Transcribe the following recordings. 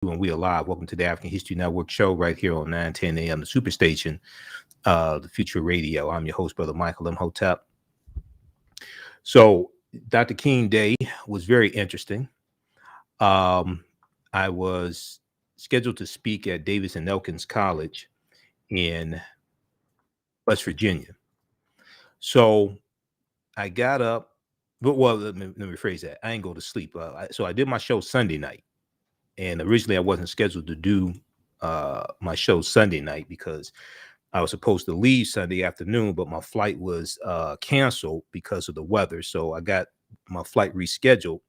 And we are live. Welcome to the African History Network show right here on 910 a.m. the Superstation, the Future Radio. I'm your host, Brother Michael Imhotep. So Dr. King Day was very interesting. I was scheduled to speak at Davis and Elkins College in West Virginia. So I got up, but well, let me rephrase that. I didn't go to sleep. So I did my show Sunday night. And originally I wasn't scheduled to do my show Sunday night because I was supposed to leave Sunday afternoon, but my flight was canceled because of the weather. So I got my flight rescheduled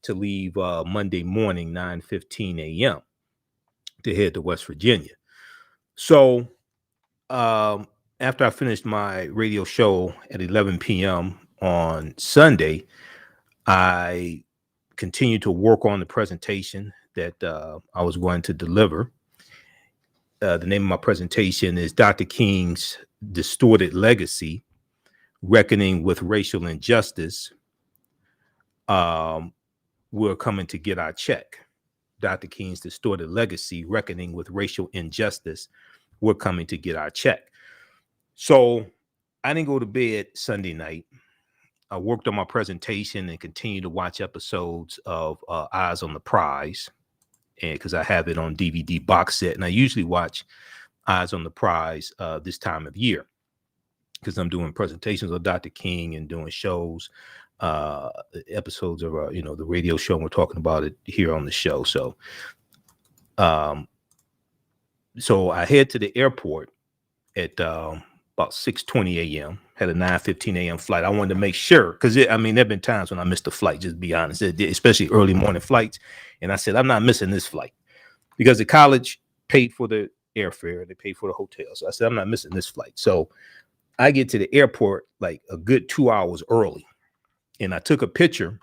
to leave Monday morning, 9:15 a.m. to head to West Virginia. So after I finished my radio show at 11 p.m. on Sunday, I continued to work on the presentation that I was going to deliver. The name of my presentation is Dr. King's Distorted Legacy, Reckoning with Racial Injustice. We're coming to get our check. Dr. King's Distorted Legacy, Reckoning with Racial Injustice. We're coming to get our check. So I didn't go to bed Sunday night. I worked on my presentation and continued to watch episodes of Eyes on the Prize, and because I have it on DVD box set, and I usually watch Eyes on the Prize this time of year because I'm doing presentations of Dr. King and doing shows, episodes of the radio show. And we're talking about it here on the show. So, so I head to the airport at about 6:20 a.m. Had a 9:15 a.m. flight. I wanted to make sure because there've been times when I missed a flight. Just to be honest, especially early morning flights. And I said, I'm not missing this flight because the college paid for the airfare. They paid for the hotel. So I said, I'm not missing this flight. So I get to the airport like a good 2 hours early. And I took a picture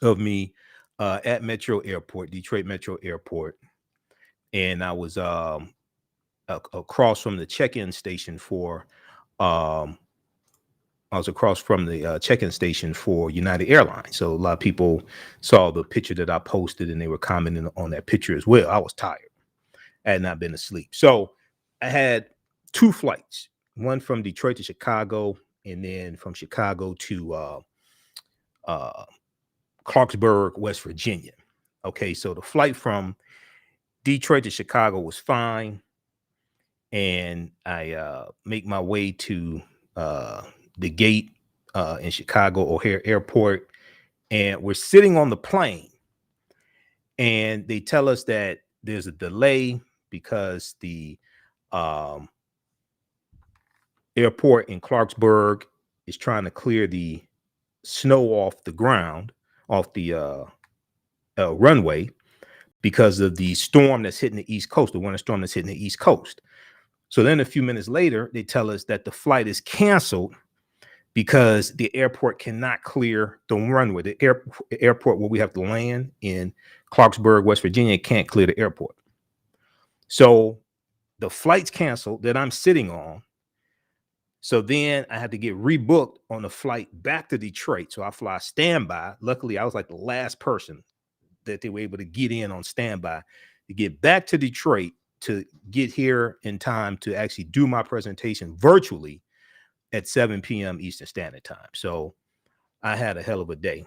of me at Metro Airport, Detroit Metro Airport. And I was across from the check-in station for check-in station for United Airlines. So a lot of people saw the picture that I posted and they were commenting on that picture as well. I was tired. I had not been asleep. So I had two flights, one from Detroit to Chicago and then from Chicago to Clarksburg, West Virginia. Okay, so the flight from Detroit to Chicago was fine. And I make my way to the gate in Chicago O'Hare Airport, and we're sitting on the plane, and they tell us that there's a delay because the airport in Clarksburg is trying to clear the snow off the ground, off the runway, because of the storm that's hitting the East Coast, the winter storm that's hitting the East Coast. So then a few minutes later, they tell us that the flight is canceled because the airport cannot clear the runway. The airport where we have to land in Clarksburg, West Virginia, can't clear the airport. So the flight's canceled that I'm sitting on. So then I had to get rebooked on the flight back to Detroit. So I fly standby. Luckily, I was like the last person that they were able to get in on standby to get back to Detroit to get here in time to actually do my presentation virtually at 7 p.m. Eastern Standard Time. So I had a hell of a day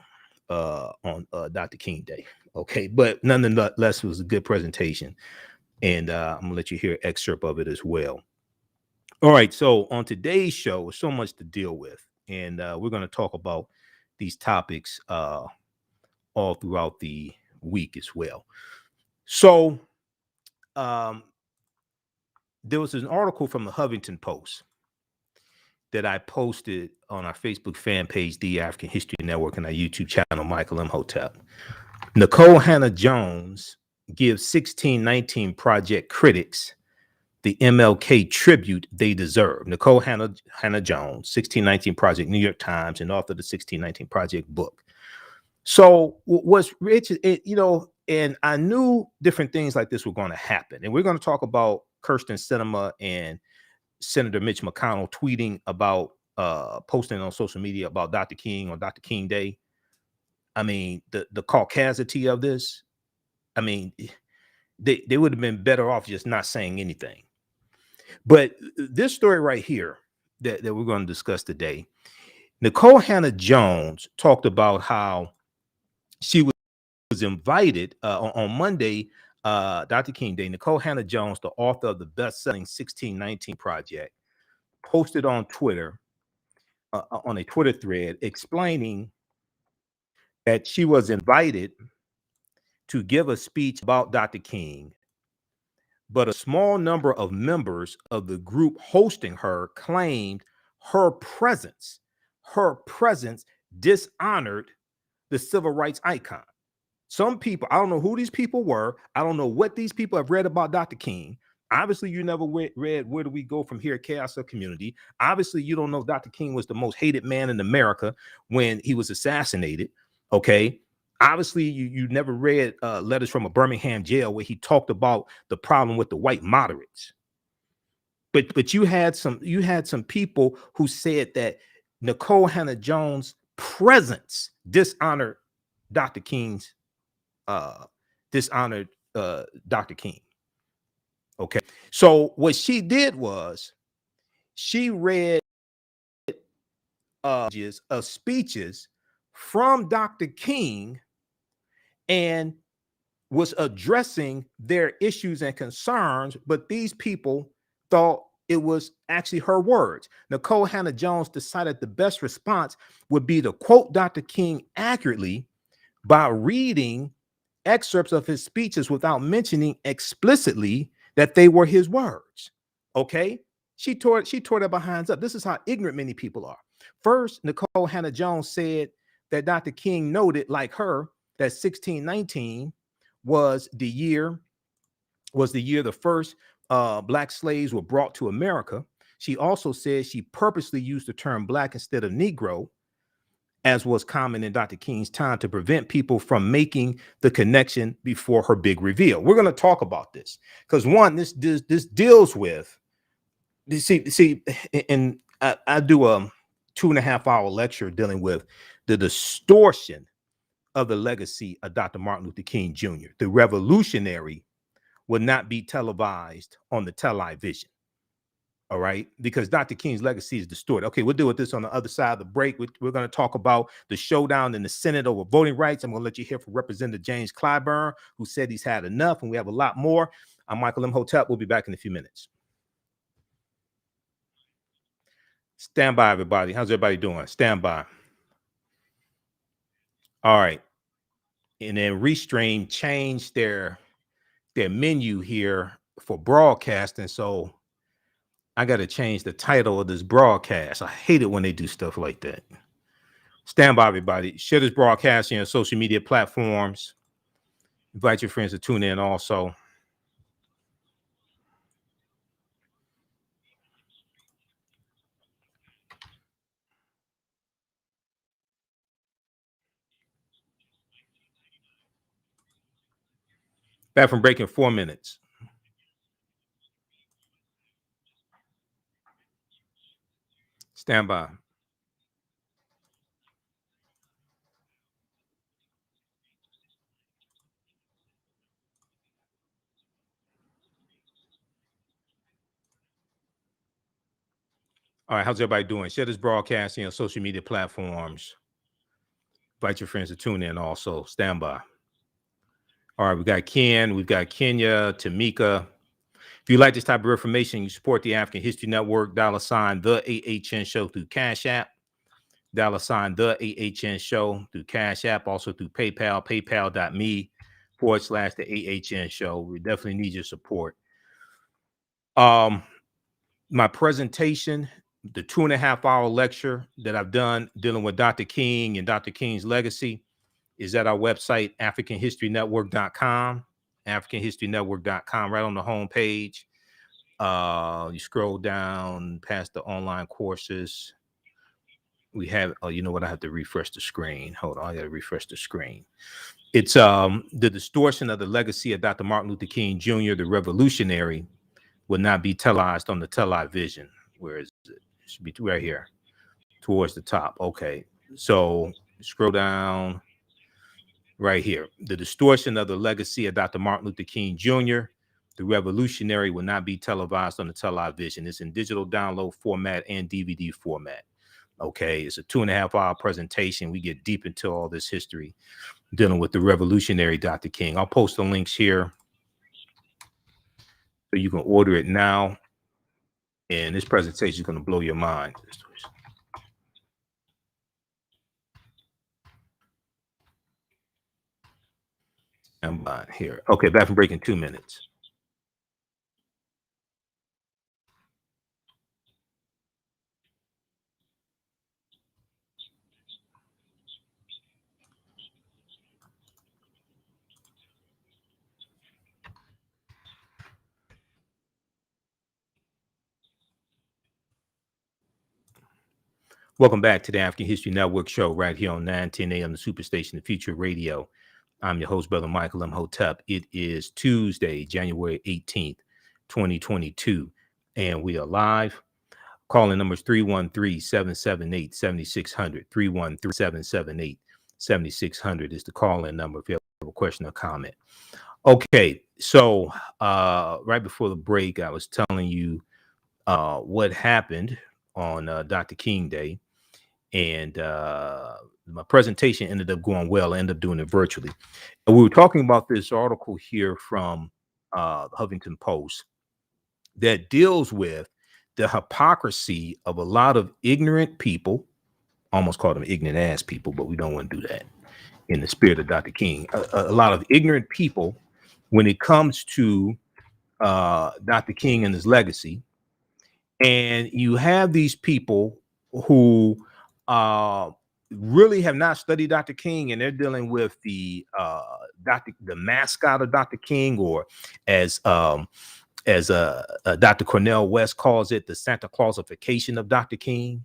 on Dr. King Day. Okay, but nonetheless, it was a good presentation. And I'm going to let you hear an excerpt of it as well. All right, so on today's show, there's so much to deal with. And we're going to talk about these topics all throughout the week as well. So there was an article from the Huffington Post that I posted on our Facebook fan page, The African History Network, and our YouTube channel, Michael Imhotep. Nicole Hannah-Jones gives 1619 Project critics the MLK tribute they deserve. Nicole Hannah-Jones, 1619 Project, New York Times, and author of the 1619 Project book. So what's rich, and I knew different things like this were going to happen. And we're going to talk about Kyrsten Sinema and Senator Mitch MCConnell tweeting about posting on social media about Dr. King on Dr. King Day. I mean, the caucasity of this. I mean, they would have been better off just not saying anything. But this story right here that we're going to discuss today, Nicole Hannah Jones talked about how she was invited on Monday, Dr. King Day. Nicole Hannah Jones, the author of the best-selling 1619 Project, posted on Twitter, on a Twitter thread, explaining that she was invited to give a speech about Dr. King, but a small number of members of the group hosting her claimed her presence dishonored the civil rights icon. Some people, I don't know who these people were. I don't know what these people have read about Dr. King. Obviously, you never read Where Do We Go From Here, Chaos of Community. Obviously, you don't know Dr. King was the most hated man in America when he was assassinated. Okay. Obviously, you never read letters from a Birmingham jail where he talked about the problem with the white moderates. But you had some people who said that Nicole Hannah Jones' presence dishonored Dr. King's Dr. King. Okay. So what she did was she read speeches from Dr. King and was addressing their issues and concerns, but these people thought it was actually her words. Nicole Hannah Jones decided the best response would be to quote Dr. King accurately by reading excerpts of his speeches without mentioning explicitly that they were his words. Okay, she tore their behinds up. This is how ignorant many people are. First, Nicole Hannah Jones said that Dr. King noted, like her, that 1619 was the year the first black slaves were brought to America. She also said she purposely used the term black instead of Negro, as was common in Dr. King's time, to prevent people from making the connection before her big reveal. We're going to talk about this because, one, this deals with, see, and I do a 2.5-hour lecture dealing with the distortion of the legacy of Dr. Martin Luther King Jr. The revolutionary would not be televised on the television. All right, because Dr. King's legacy is distorted. Okay, we'll deal with this on the other side of the break. We're going to talk about the showdown in the Senate over voting rights. I'm going to let you hear from Representative James Clyburn, who said he's had enough, and we have a lot more. I'm Michael Imhotep. We'll be back in a few minutes. Stand by, everybody. How's everybody doing? Stand by. All right. And then Restream changed their menu here for broadcasting, so I got to change the title of this broadcast. I hate it when they do stuff like that. Stand by, everybody. Share this broadcast on your social media platforms. Invite your friends to tune in also. Back from break in 4 minutes. Stand by. All right, how's everybody doing? Share this broadcast on your social media platforms. Invite your friends to tune in also. Stand by. All right, we got Ken, we've got Kenya, Tamika. If you like this type of information, you support the African History Network, $sign the AHN Show through Cash App, $sign the AHN Show through Cash App, also through PayPal, paypal.me/the AHN Show. We definitely need your support. My presentation, the 2.5-hour lecture that I've done dealing with Dr. King and Dr. King's legacy, is at our website, AfricanHistoryNetwork.com, AfricanHistoryNetwork.com, right on the home page. You scroll down past the online courses. We have, oh, you know what? I have to refresh the screen. Hold on, I got to refresh the screen. It's the distortion of the legacy of Dr. Martin Luther King Jr., the revolutionary, will not be televised on the television. Where is it? It should be right here, towards the top. Okay, so scroll down. right here. The distortion of the legacy of Dr. Martin Luther King Jr., the revolutionary, will not be televised on the television. It's in digital download format and DVD format. Okay, it's a 2.5-hour presentation. We get deep into all this history dealing with the revolutionary Dr. King. I'll post the links here so you can order it now. And this presentation is going to blow your mind. I'm here. Okay, back from break in 2 minutes. Welcome back to the African History Network show right here on 910 a.m. the Superstation, the Future Radio. I'm your host, Brother Michael Imhotep. It is Tuesday, January 18th, 2022, and we are live. Calling numbers 313-778-7600. 313-778-7600 is the call-in number if you have a question or comment. Okay, so right before the break, I was telling you what happened on Dr. King Day. And my presentation ended up going well. I ended up doing it virtually. And we were talking about this article here from the Huffington Post that deals with the hypocrisy of a lot of ignorant people. Almost called them ignorant ass people, but we don't want to do that in the spirit of Dr. King. A lot of ignorant people when it comes to Dr. King and his legacy. And you have these people who really have not studied Dr. King, and they're dealing with the mascot of Dr. King, or as Dr. Cornel West calls it, the Santa Clausification of Dr. King.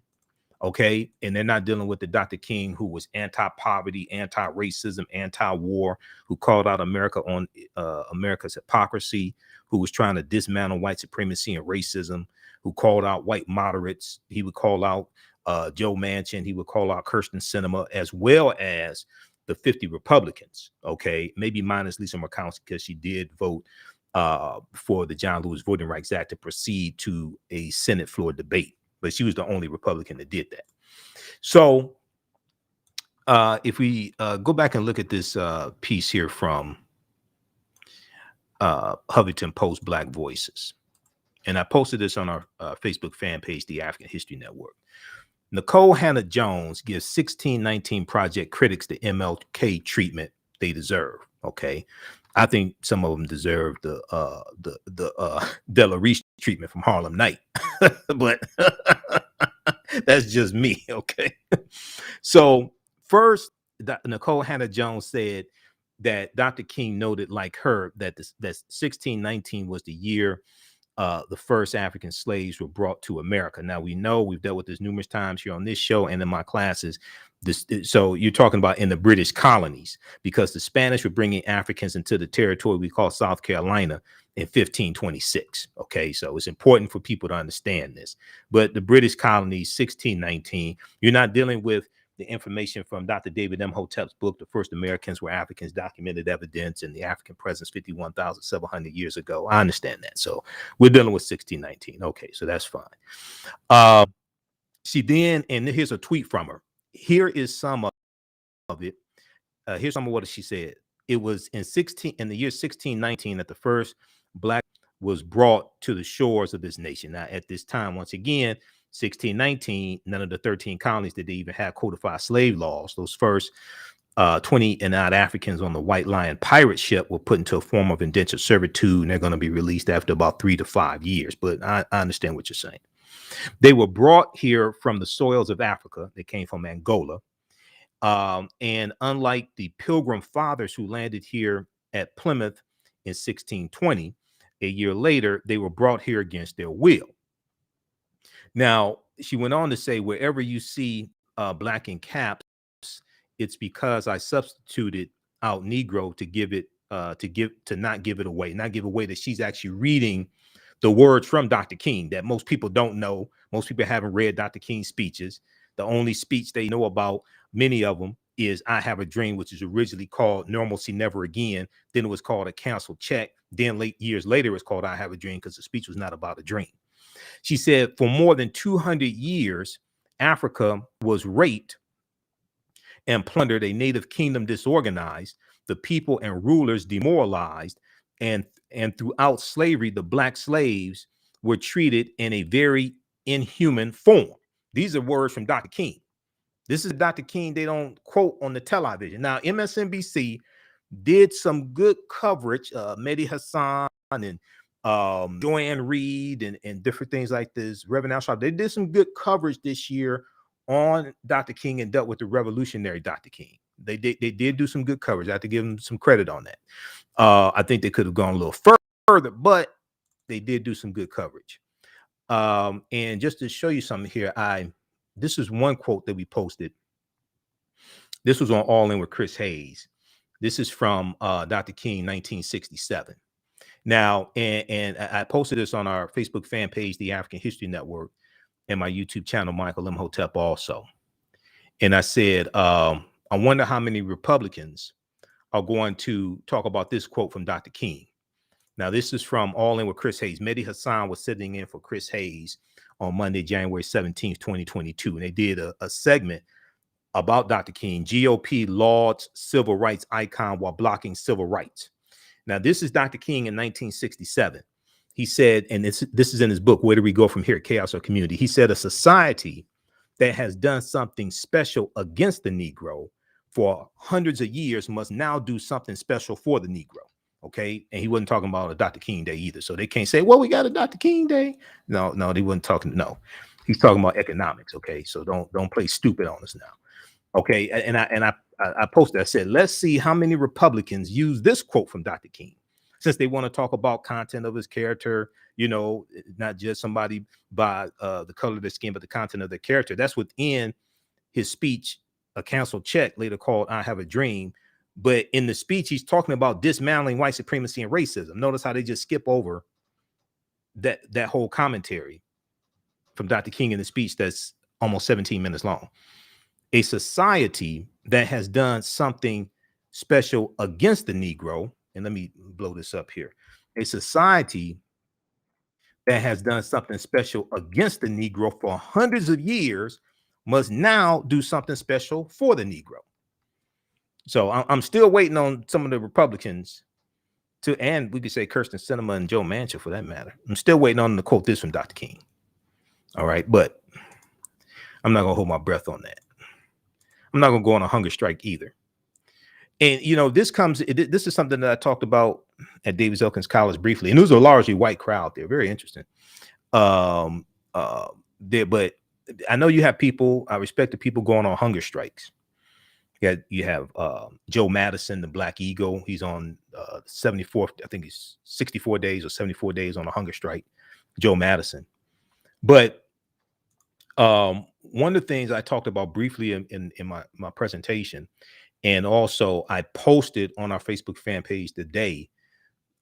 Okay, and they're not dealing with the Dr. King who was anti-poverty, anti-racism, anti-war, who called out America on America's hypocrisy, who was trying to dismantle white supremacy and racism, who called out white moderates. He would call out Joe Manchin. He would call out Kyrsten Sinema, as well as the 50 Republicans. Okay, maybe minus Lisa Murkowski, because she did vote for the John Lewis Voting Rights Act to proceed to a Senate floor debate. But she was the only Republican that did that. So if we go back and look at this piece here from Huffington Post, Black Voices, and I posted this on our Facebook fan page, The African History Network. Nicole Hannah-Jones gives 1619 Project critics the MLK treatment they deserve. Okay, I think some of them deserve the Della Reese treatment from Harlem Night, but that's just me. Okay, so first, Nicole Hannah-Jones said that Dr. King noted, like her, that that 1619 was the year the first African slaves were brought to America. Now, we know, we've dealt with this numerous times here on this show and in my classes. So you're talking about in the British colonies, because the Spanish were bringing Africans into the territory we call South Carolina in 1526. Okay, so it's important for people to understand this. But the British colonies, 1619, you're not dealing with the information from Dr. David Imhotep's book, The First Americans Were Africans, Documented Evidence, and the African Presence 51,700 years ago. I understand that. So we're dealing with 1619. Okay, so that's fine. She then, and here's a tweet from her. Here is some of it. Here's some of what she said. It was in the year 1619 that the first Black was brought to the shores of this nation. Now, at this time, once again, 1619, none of the 13 colonies did they even have codified slave laws. Those first 20 and odd Africans on the White Lion pirate ship were put into a form of indentured servitude, and they're going to be released after about 3 to 5 years. But I understand what you're saying. They were brought here from the soils of Africa. They came from Angola. And unlike the Pilgrim Fathers who landed here at Plymouth in 1620, a year later, they were brought here against their will. Now, she went on to say, wherever you see black in caps, it's because I substituted out Negro to give it, to not give it away, that she's actually reading the words from Dr. King that most people don't know. Most people haven't read Dr. King's speeches. The only speech they know about, many of them, is I Have a Dream, which is originally called Normalcy Never Again. Then it was called A Canceled Check. Then years later, it was called I Have a Dream because the speech was not about a dream. She said, for more than 200 years, Africa was raped and plundered, a native kingdom disorganized, the people and rulers demoralized, and throughout slavery, the black slaves were treated in a very inhuman form. These are words from Dr. King. This is Dr. King they don't quote on the television. Now, MSNBC did some good coverage, Mehdi Hassan and Joanne Reed and different things like this, Reverend Al Sharpton. They did some good coverage this year on Dr. King and dealt with the revolutionary Dr. King. They did do some good coverage. I have to give them some credit on that. I think they could have gone a little further, but they did do some good coverage. And just to show you something here, this is one quote that we posted. This was on All In with Chris Hayes. This is from Dr. King, 1967. Now, and I posted this on our Facebook fan page, the African History Network, and my YouTube channel, Michael Imhotep, also. And I said, I wonder how many Republicans are going to talk about this quote from Dr. King. Now, this is from All In with Chris Hayes. Mehdi Hassan was sitting in for Chris Hayes on Monday, January 17th, 2022. And they did a segment about Dr. King. GOP lauds civil rights icon while blocking civil rights. Now, this is Dr. King in 1967. He said, and this is in his book, Where Do We Go From Here, Chaos or Community? He said, a society that has done something special against the Negro for hundreds of years must now do something special for the Negro. Okay. And he wasn't talking about a Dr. King Day either. So they can't say, well, we got a Dr. King Day. No, they wasn't talking. No, he's talking about economics. Okay. So don't play stupid on us now. Okay. And I posted, I said, let's see how many Republicans use this quote from Dr. King, since they want to talk about content of his character, you know, not just somebody by the color of their skin, but the content of their character. That's within his speech, A Canceled Check, later called I Have a Dream. But in the speech, he's talking about dismantling white supremacy and racism. Notice how they just skip over that whole commentary from Dr. King in the speech that's almost 17 minutes long. A society that has done something special against the Negro, and let me blow this up here. A society that has done something special against the Negro for hundreds of years must now do something special for the Negro. So I'm still waiting on some of the Republicans to, and we could say Kyrsten Sinema and Joe Manchin for that matter. I'm still waiting on them to quote this from Dr. King. All right, but I'm not gonna hold my breath on that. I'm not gonna go on a hunger strike either. And you know, this is something that I talked about at Davis Elkins College briefly, and it was a largely white crowd there. Very interesting. There, but I know you have people. I respect the people going on hunger strikes. You have Joe Madison, the Black Eagle. He's on 74. I think he's 64 days or 74 days on a hunger strike. Joe Madison. But one of the things I talked about briefly in my presentation, and also I posted on our Facebook fan page today,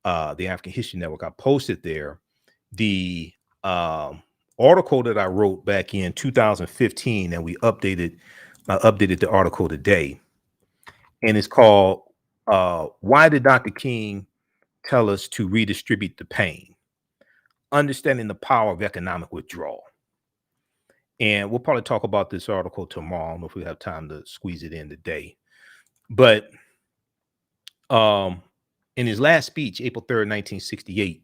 the African History Network. I posted there the article that I wrote back in 2015, and I updated the article today, and it's called Why Did Dr. King Tell Us to Redistribute the Pain? Understanding the Power of Economic Withdrawal. And we'll probably talk about this article tomorrow. I don't know if we have time to squeeze it in today. But in his last speech, April 3rd, 1968,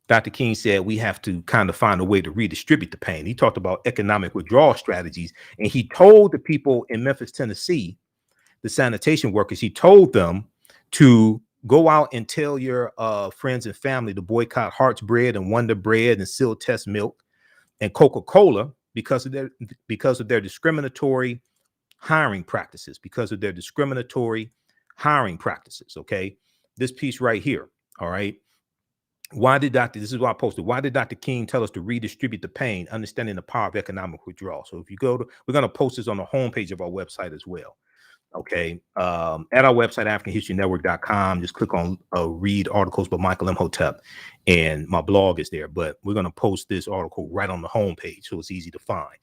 Dr. King said we have to kind of find a way to redistribute the pain. He talked about economic withdrawal strategies, and he told the people in Memphis, Tennessee, the sanitation workers, he told them to go out and tell your friends and family to boycott Hart's Bread and Wonder Bread and Seal Test Milk and Coca-Cola because of their discriminatory hiring practices, Okay, this piece right here. All right. This is what I posted. Why did Dr. King tell us to redistribute the pain, understanding the power of economic withdrawal? So if you go to, we're going to post this on the homepage of our website as well. Okay. At our website, AfricanHistoryNetwork.com, just click on read articles by Michael Imhotep, and my blog is there, but we're going to post this article right on the homepage, so it's easy to find.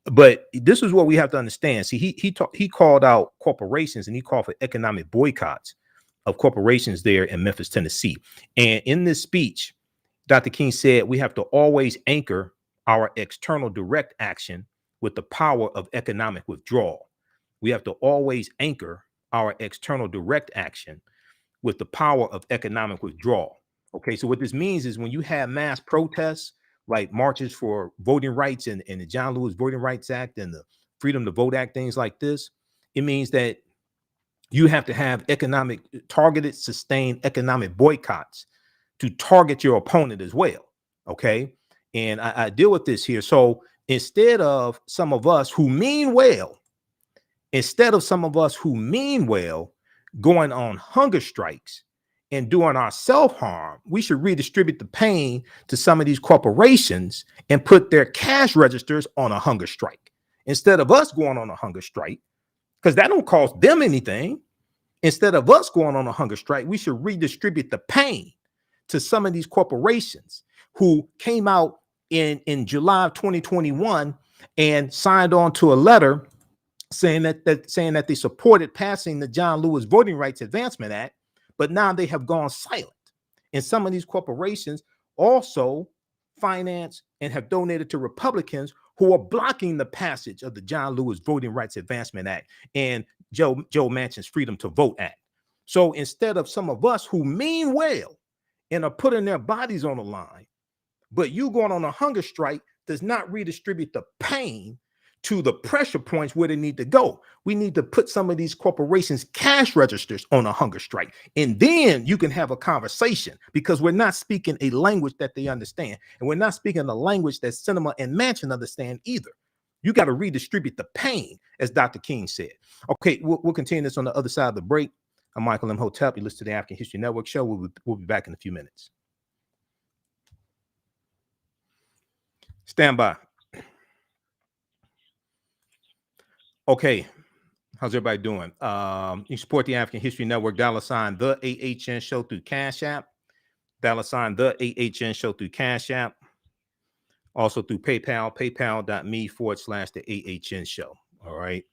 But this is what we have to understand. See, he called out corporations, and he called for economic boycotts of corporations there in Memphis, Tennessee. And in this speech, Dr. King said we have to always anchor our external direct action with the power of economic withdrawal. We have to always anchor our external direct action with the power of economic withdrawal. Okay, so what this means is when you have mass protests like marches for voting rights and the John Lewis Voting Rights Act and the Freedom to Vote Act, things like this, it means that you have to have targeted, sustained economic boycotts to target your opponent as well. Okay, and I deal with this here. So instead of some of us who mean well, going on hunger strikes and doing our self-harm, we should redistribute the pain to some of these corporations and put their cash registers on a hunger strike. Instead of us going on a hunger strike, because that don't cost them anything. Instead of us going on a hunger strike, we should redistribute the pain to some of these corporations who came out in July of 2021 and signed on to a letter saying that they supported passing the John Lewis Voting Rights Advancement Act, but now they have gone silent. And some of these corporations also finance and have donated to Republicans who are blocking the passage of the John Lewis Voting Rights Advancement Act and Joe Manchin's Freedom to Vote Act. So instead of some of us who mean well and are putting their bodies on the line, but you going on a hunger strike does not redistribute the pain to the pressure points where they need to go. We need to put some of these corporations' cash registers on a hunger strike. And then you can have a conversation, because we're not speaking a language that they understand. And we're not speaking a language that Sinema and Manchin understand either. You got to redistribute the pain, as Dr. King said. Okay, we'll continue this on the other side of the break. I'm Michael Imhotep. You listen to the African History Network show. We'll be back in a few minutes. Stand by. Okay, how's everybody doing? You support the African History Network, $ the AHN show through Cash App, $ the AHN show through Cash App, also through PayPal, paypal.me/the AHN show. All right.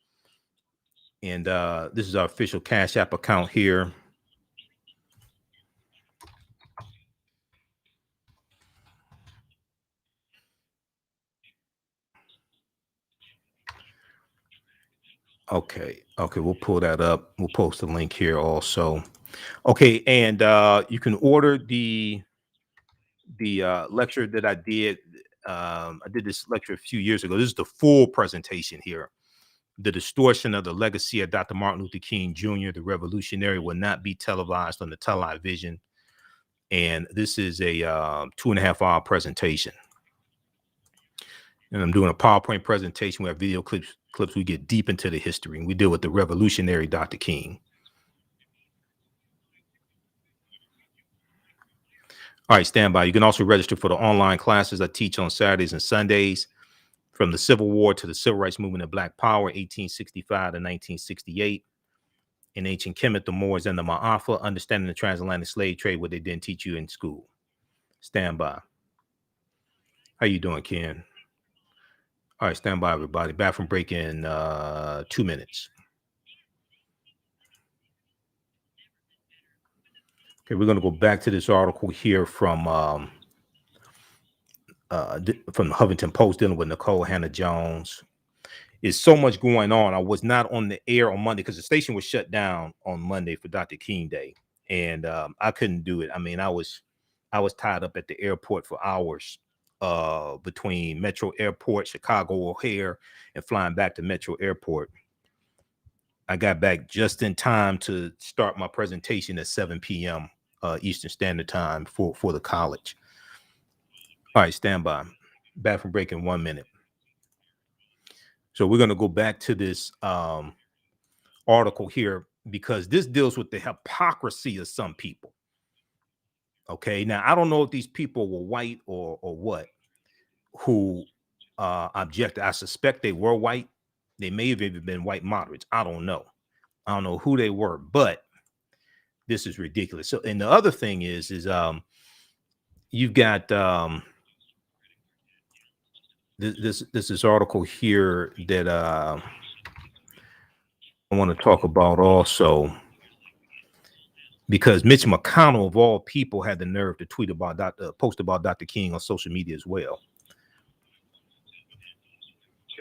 And this is our official Cash App account here. Okay, we'll pull that up. We'll post the link here also. Okay, and you can order the lecture that I did. I did this lecture a few years ago. This is the full presentation here. The distortion of the legacy of Dr. Martin Luther King Jr., the revolutionary, will not be televised on the television. And this is a 2.5-hour presentation. And I'm doing a PowerPoint presentation. We have video clips. We get deep into the history, and we deal with the revolutionary Dr. King. All right, stand by. You can also register for the online classes I teach on Saturdays and Sundays, from the Civil War to the Civil Rights Movement of Black Power, 1865 to 1968. In Ancient Kemet, the Moors and the Ma'afa, understanding the transatlantic slave trade, what they didn't teach you in school. Stand by. How you doing, Ken? All right, stand by, everybody. Back from break in 2 minutes. Okay, we're going to go back to this article here from the Huffington Post dealing with Nicole Hannah-Jones. There's so much going on. I was not on the air on Monday because the station was shut down on Monday for Dr. King Day, and I couldn't do it. I mean, I was tied up at the airport for hours, between Metro Airport, Chicago O'Hare, and flying back to Metro Airport. I got back just in time to start my presentation at 7 p.m. Eastern Standard Time for the college. All right, stand by. Back from break in 1 minute. So we're going to go back to this article here, because this deals with the hypocrisy of some people. Okay, now I don't know if these people were white or what, who objected. I suspect they were white. They may have even been white moderates. I don't know who they were, but this is ridiculous. So, and the other thing is you've got this article here that I want to talk about also, because Mitch McConnell of all people had the nerve to tweet about post about Dr. King on social media as well.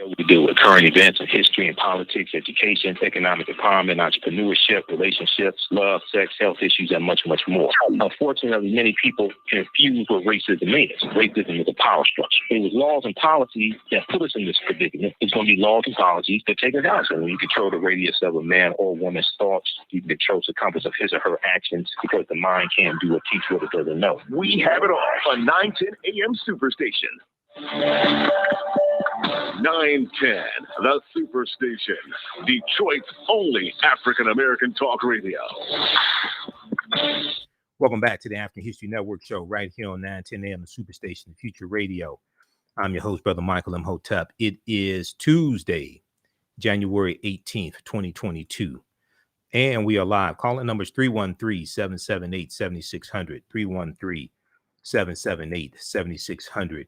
We deal with current events in history and politics, education, economic empowerment, entrepreneurship, relationships, love, sex, health issues, and much, much more. Unfortunately, many people confuse what racism is. Racism is a power structure. It was laws and policies that put us in this predicament. It's going to be laws and policies that take us out. So when you control the radius of a man or woman's thoughts, you can control the compass of his or her actions, because the mind can't do or teach what it doesn't know. We have it all on 910 AM Superstation. 910, the Superstation, Detroit's only African-American talk radio. Welcome back to the African History Network show right here on 910 AM, the Superstation, Future Radio. I'm your host, Brother Michael Imhotep. It is Tuesday, January 18th, 2022, and we are live. Calling numbers 313-778-7600, 313-778-7600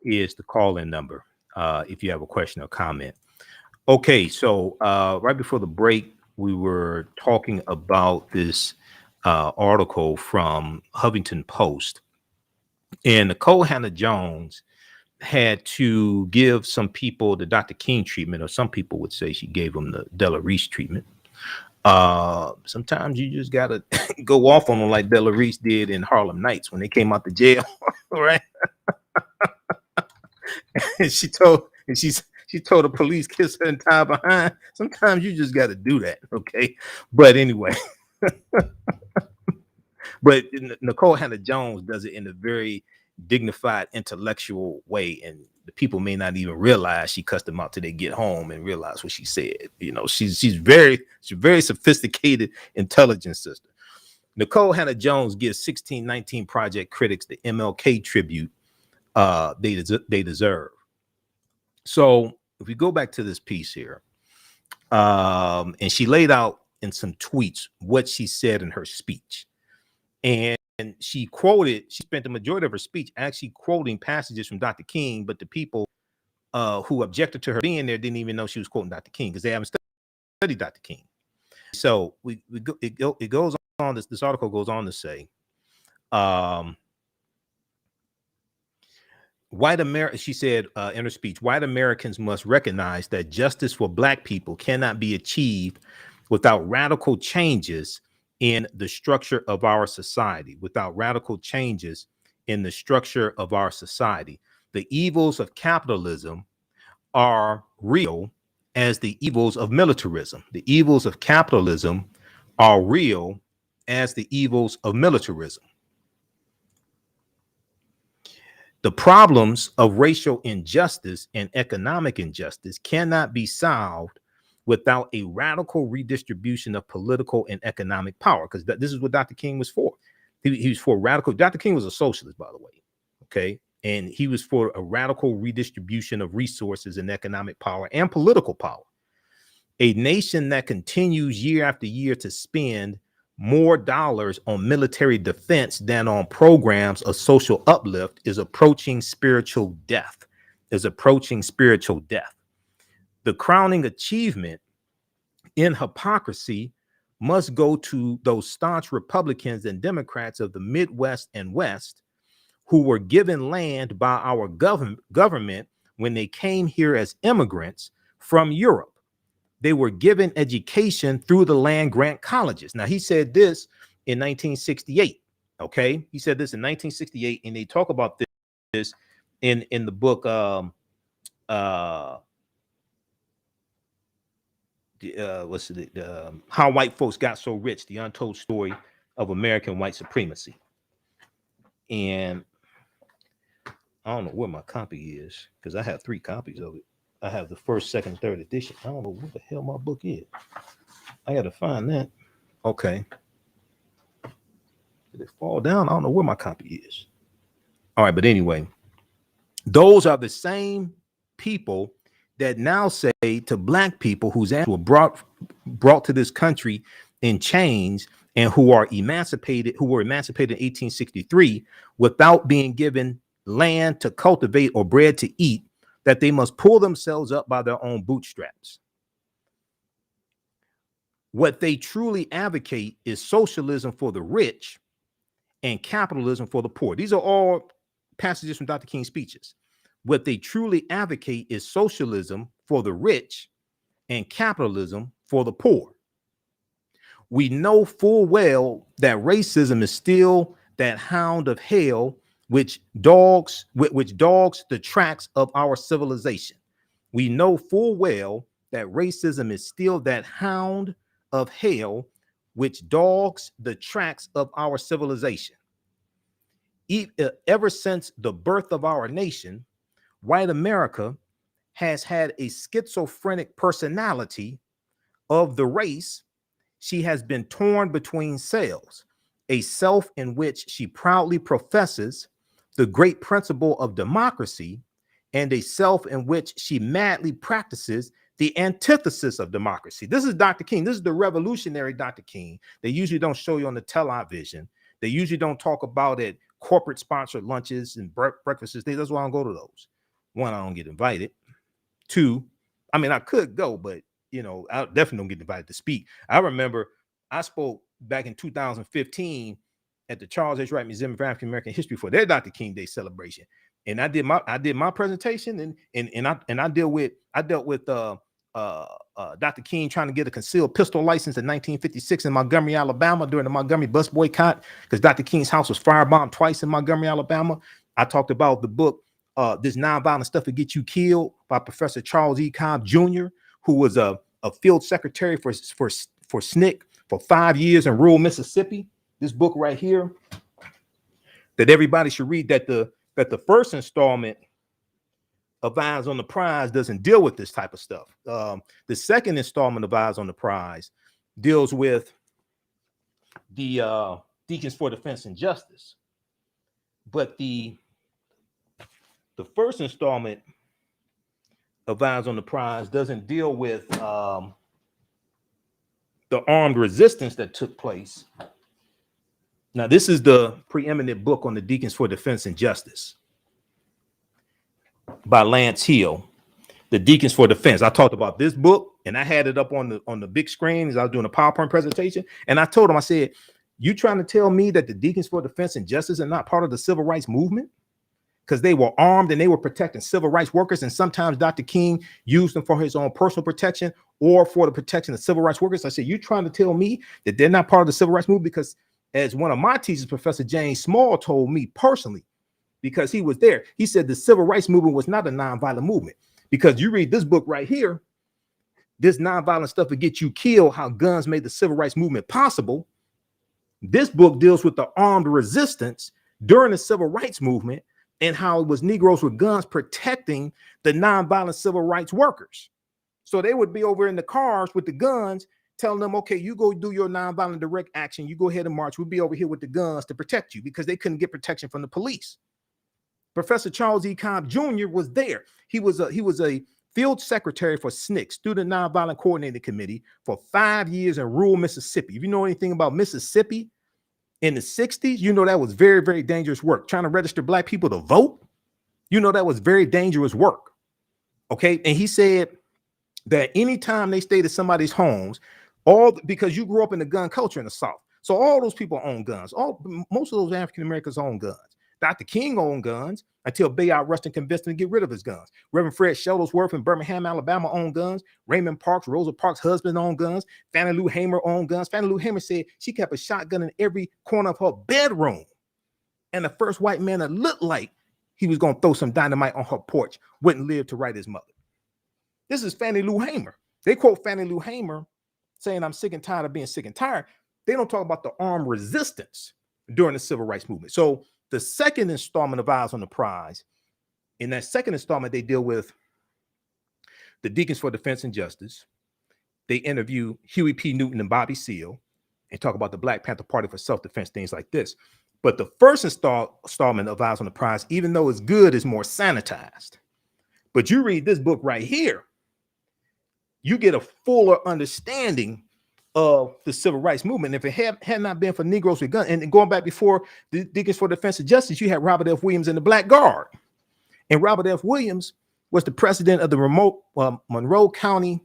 is the call-in number. If you have a question or comment. Okay, so right before the break, we were talking about this article from Huffington Post, and Nicole Hannah-Jones had to give some people the Dr. King treatment, or some people would say she gave them the Della Reese treatment. Sometimes you just gotta go off on them like Della Reese did in Harlem Nights when they came out the jail, right? And she told the police, kiss her and tie behind. Sometimes you just got to do that, okay? But anyway, but Nicole Hannah-Jones does it in a very dignified, intellectual way, and the people may not even realize she cussed them out till they get home and realize what she said. You know, she's very sophisticated, intelligent sister. Nicole Hannah-Jones gives 1619 Project critics the MLK tribute they deserve. So if we go back to this piece here, and she laid out in some tweets what she said in her speech, and she spent the majority of her speech actually quoting passages from Dr. King, but the people who objected to her being there didn't even know she was quoting Dr. King because they haven't studied Dr. King. So it goes on, this article goes on to say, she said in her speech, white Americans must recognize that justice for Black people cannot be achieved without radical changes in the structure of our society. Without radical changes in the structure of our society, the evils of capitalism are real as the evils of militarism. The evils of capitalism are real as the evils of militarism. The problems of racial injustice and economic injustice cannot be solved without a radical redistribution of political and economic power, because this is what Dr. King was for. He was for radical. Dr. King was a socialist, by the way, okay? And he was for a radical redistribution of resources and economic power and political power. A nation that continues year after year to spend more dollars on military defense than on programs of social uplift is approaching spiritual death. The crowning achievement in hypocrisy must go to those staunch Republicans and Democrats of the Midwest and West who were given land by our government when they came here as immigrants from Europe. They were given education through the land grant colleges. Now, he said this in 1968, okay? He said this in 1968, and they talk about this in the book, How White Folks Got So Rich, The Untold Story of American White Supremacy. And I don't know where my copy is, because I have 3 copies of it. I have the first, second, third edition. I don't know what the hell my book is. I got to find that. Okay. Did it fall down? I don't know where my copy is. All right, but anyway, those are the same people that now say to Black people whose ass were brought to this country in chains and who were emancipated in 1863 without being given land to cultivate or bread to eat, that they must pull themselves up by their own bootstraps. What they truly advocate is socialism for the rich and capitalism for the poor. These are all passages from Dr. King's speeches. What they truly advocate is socialism for the rich and capitalism for the poor. We know full well that racism is still that hound of hell which dogs the tracks of our civilization. We know full well that racism is still that hound of hell which dogs the tracks of our civilization. Ever since the birth of our nation, white America has had a schizophrenic personality of the race. She has been torn between selves, a self in which she proudly professes the great principle of democracy, and a self in which she madly practices the antithesis of democracy. This is Dr. King. This is the revolutionary Dr. King. They usually don't show you on the television. They usually don't talk about it. Corporate sponsored lunches and breakfasts. That's why I don't go to those. One, I don't get invited. Two, I mean, I could go, but you know, I definitely don't get invited to speak. I remember I spoke back in 2015 at the Charles H. Wright Museum of African American History for their Dr. King Day celebration, and I did my presentation, and I dealt with Dr. King trying to get a concealed pistol license in 1956 in Montgomery, Alabama, during the Montgomery bus boycott, because Dr. King's house was firebombed twice in Montgomery, Alabama. I talked about the book, This Nonviolent Stuff That Gets You Killed, by Professor Charles E. Cobb Jr., who was a field secretary for SNCC for 5 years in rural Mississippi. This book right here that everybody should read, that the first installment of Eyes on the Prize doesn't deal with this type of stuff. The second installment of Eyes on the Prize deals with the Deacons for Defense and Justice. But the first installment of Eyes on the Prize doesn't deal with the armed resistance that took place. Now, this is the preeminent book on the Deacons for Defense and Justice by Lance Hill, The Deacons for Defense. I talked about this book, and I had it up on the big screen as I was doing a PowerPoint presentation. And I told him, I said, you trying to tell me that the Deacons for Defense and Justice are not part of the civil rights movement? Because they were armed and they were protecting civil rights workers. And sometimes Dr. King used them for his own personal protection or for the protection of civil rights workers. I said, you trying to tell me that they're not part of the civil rights movement? Because as one of my teachers, Professor James Small, told me personally, because he was there, he said the civil rights movement was not a nonviolent movement. Because you read this book right here, This Nonviolent Stuff That Gets You Killed, How Guns Made the Civil Rights Movement Possible. This book deals with the armed resistance during the civil rights movement and how it was Negroes with guns protecting the nonviolent civil rights workers. So they would be over in the cars with the guns, telling them, okay, you go do your nonviolent direct action. You go ahead and march. We'll be over here with the guns to protect you, because they couldn't get protection from the police. Professor Charles E. Cobb Jr. was there. He was a field secretary for SNCC, Student Nonviolent Coordinating Committee, for 5 years in rural Mississippi. If you know anything about Mississippi in the 60s, you know that was very, very dangerous work. Trying to register black people to vote, you know that was very dangerous work. Okay, and he said that anytime they stayed at somebody's homes, because you grew up in the gun culture in the South, so all those people own guns. Most of those African Americans own guns. Dr. King owned guns until Bayard Rustin convinced him to get rid of his guns. Reverend Fred Shuttlesworth in Birmingham, Alabama owned guns. Raymond Parks, Rosa Parks' husband, owned guns. Fannie Lou Hamer owned guns. Fannie Lou Hamer said she kept a shotgun in every corner of her bedroom. And the first white man that looked like he was going to throw some dynamite on her porch wouldn't live to write his mother. This is Fannie Lou Hamer. They quote Fannie Lou Hamer saying, I'm sick and tired of being sick and tired. They don't talk about the armed resistance during the civil rights movement. So the second installment of Eyes on the Prize, in that second installment, they deal with the Deacons for Defense and Justice. They interview Huey P. Newton and Bobby Seale and talk about the Black Panther Party for self-defense, things like this. But the first installment of Eyes on the Prize, even though it's good, is more sanitized. But you read this book right here, you get a fuller understanding of the civil rights movement. And if it had not been for Negroes with guns, and going back before the Deacons for Defense and Justice, you had Robert F. Williams and the Black Guard. And Robert F. Williams was the president of the remote Monroe County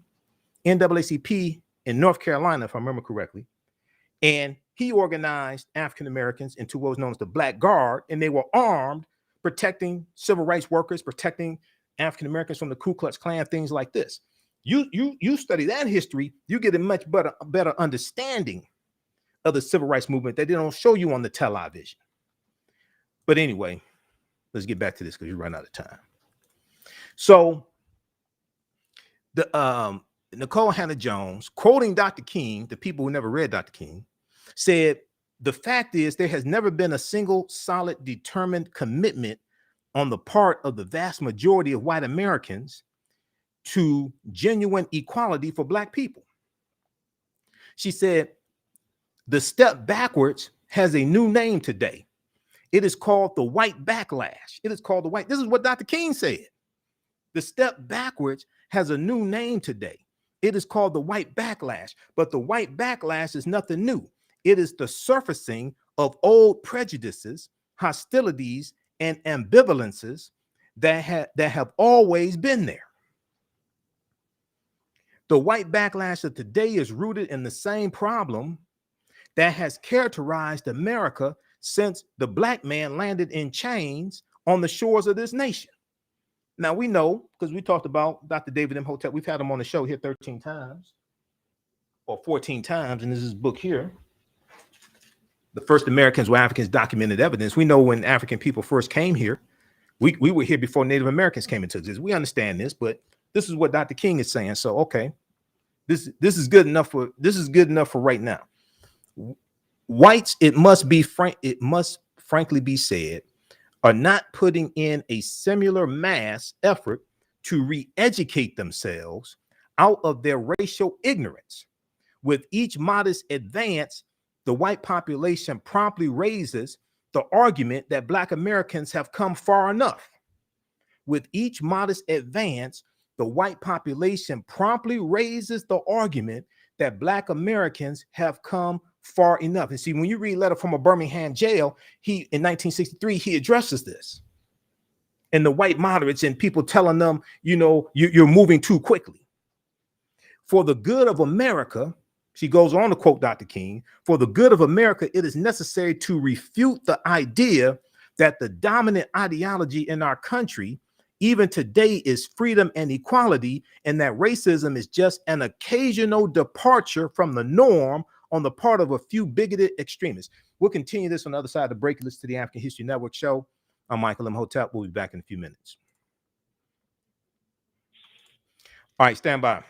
NAACP in North Carolina, if I remember correctly. And he organized African Americans into what was known as the Black Guard, and they were armed, protecting civil rights workers, protecting African Americans from the Ku Klux Klan, things like this. You study that history, you get a much better understanding of the civil rights movement that they don't show you on the television. But anyway, let's get back to this because you run out of time. So the Nicole Hannah-Jones, quoting Dr. King, the people who never read Dr. King, said, the fact is there has never been a single solid, determined commitment on the part of the vast majority of white Americans to genuine equality for Black people. She said, the step backwards has a new name today. It is called the White Backlash. It is called the White. This is what Dr. King said. The step backwards has a new name today. It is called the White Backlash. But the White Backlash is nothing new. It is the surfacing of old prejudices, hostilities, and ambivalences that have always been there. The white backlash of today is rooted in the same problem that has characterized America since the Black man landed in chains on the shores of this nation. Now we know, because we talked about Dr. David Imhotep, we've had him on the show here 13 times or 14 times, and this is his book here. The First Americans were Africans, Documented Evidence. We know when African people first came here, we were here before Native Americans came into existence. We understand this, but this is what Dr. King is saying. So, okay, this is good enough for right now. Whites, it must frankly be said, are not putting in a similar mass effort to re-educate themselves out of their racial ignorance. With each modest advance, the white population promptly raises the argument that Black Americans have come far enough. With each modest advance, the white population promptly raises the argument that Black Americans have come far enough. And see, when you read Letter from a Birmingham Jail, in 1963, he addresses this. And the white moderates and people telling them, you're moving too quickly. For the good of America, she goes on to quote Dr. King, for the good of America, it is necessary to refute the idea that the dominant ideology in our country, even today, is freedom and equality, and that racism is just an occasional departure from the norm on the part of a few bigoted extremists. We'll continue this on the other side of the break. Listen to the African History Network show. I'm Michael Imhotep. We'll be back in a few minutes. All right, stand by.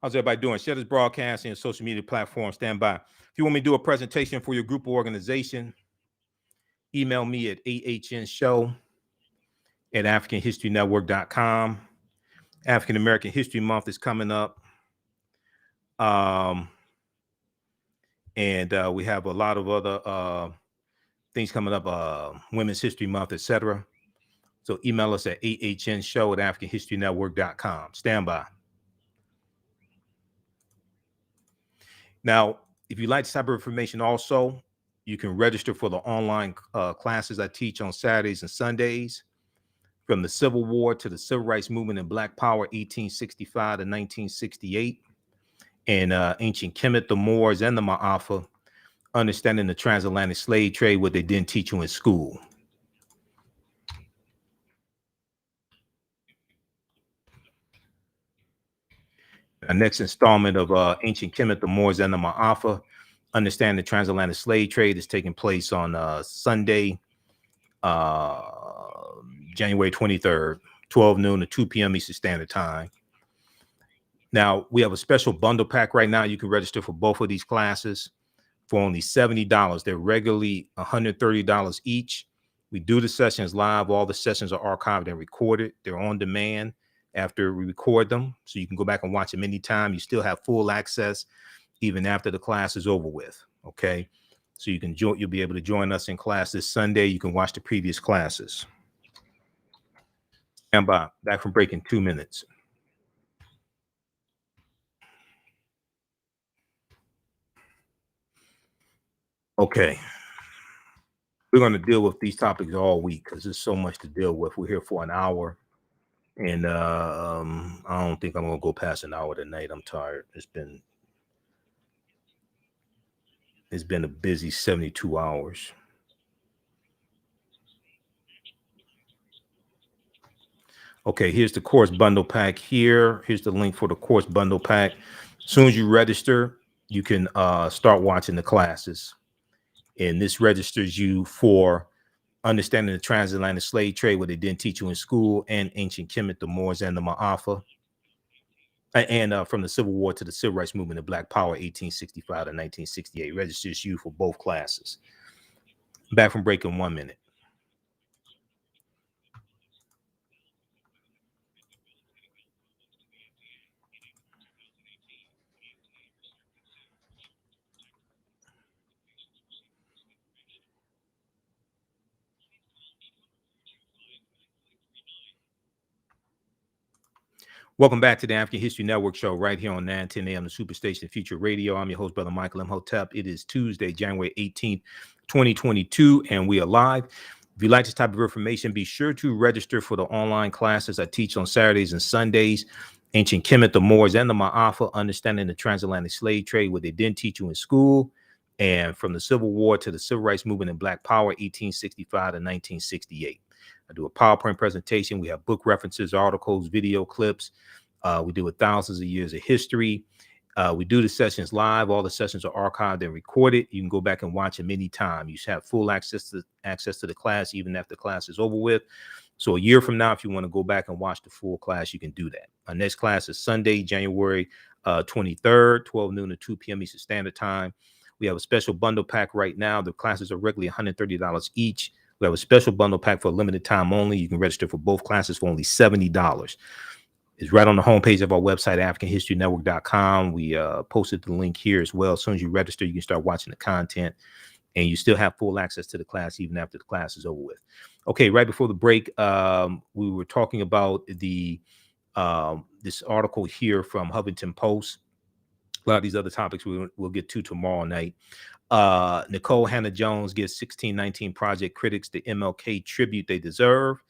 How's everybody doing? Share this broadcast in social media platforms. Stand by. If you want me to do a presentation for your group or organization, email me at TheAHNShow@AfricanHistoryNetwork.com. African American History Month is coming up. And we have a lot of other things coming up, Women's History Month, etc. So email us at TheAHNShow@AfricanHistoryNetwork.com. Stand by. Now, if you like this type of information also, you can register for the online classes I teach on Saturdays and Sundays, from the Civil War to the Civil Rights Movement and Black Power, 1865 to 1968, and Ancient Kemet, the Moors, and the Ma'afa, understanding the transatlantic slave trade, what they didn't teach you in school. The next installment of Ancient Kemet, the Moors, and the Ma'afa, understanding the transatlantic slave trade, is taking place on Sunday, January 23rd, 12 noon to 2 p.m. Eastern Standard Time. Now, we have a special bundle pack right now. You can register for both of these classes for only $70. They're regularly $130 each. We do the sessions live. All the sessions are archived and recorded. They're on demand after we record them, so you can go back and watch them anytime. You still have full access even after the class is over with. Okay, so you'll be able to join us in class this Sunday. You can watch the previous classes. Stand by. Back from break in 2 minutes. Okay. We're going to deal with these topics all week because there's so much to deal with. We're here for an hour, and I don't think I'm going to go past an hour tonight. I'm tired. It's been a busy 72 hours. Okay, here's the course bundle pack here. Here's the link for the course bundle pack. As soon as you register, you can start watching the classes. And this registers you for understanding the transatlantic slave trade, what they didn't teach you in school, and ancient Kemet, the Moors, and the Ma'afa. And from the Civil War to the Civil Rights Movement of Black Power, 1865 to 1968. Registers you for both classes. Back from break in 1 minute. Welcome back to the African History Network show right here on 910 AM, the Superstation Future Radio. I'm your host, Brother Michael Imhotep. It is Tuesday, January 18th, 2022, and we are live. If you like this type of information, be sure to register for the online classes I teach on Saturdays and Sundays. Ancient Kemet, the Moors, and the Ma'afa, understanding the transatlantic slave trade, what they didn't teach you in school, and from the Civil War to the Civil Rights Movement and Black Power, 1865 to 1968. I do a PowerPoint presentation. We have book references, articles, video clips. We do with thousands of years of history. We do the sessions live. All the sessions are archived and recorded. You can go back and watch them anytime. You have full access to the class, even after the class is over with. So a year from now, if you want to go back and watch the full class, you can do that. Our next class is Sunday, January 23rd, 12 noon to 2 p.m. Eastern Standard Time. We have a special bundle pack right now. The classes are regularly $130 each. We have a special bundle pack for a limited time only. You can register for both classes for only $70. It's right on the homepage of our website, AfricanHistoryNetwork.com. We posted the link here as well. As soon as you register, you can start watching the content, and you still have full access to the class even after the class is over with. Okay, right before the break, we were talking about the this article here from Huffington Post. A lot of these other topics we'll get to tomorrow night. Nicole Hannah-Jones gives 1619 Project critics the MLK tribute they deserve.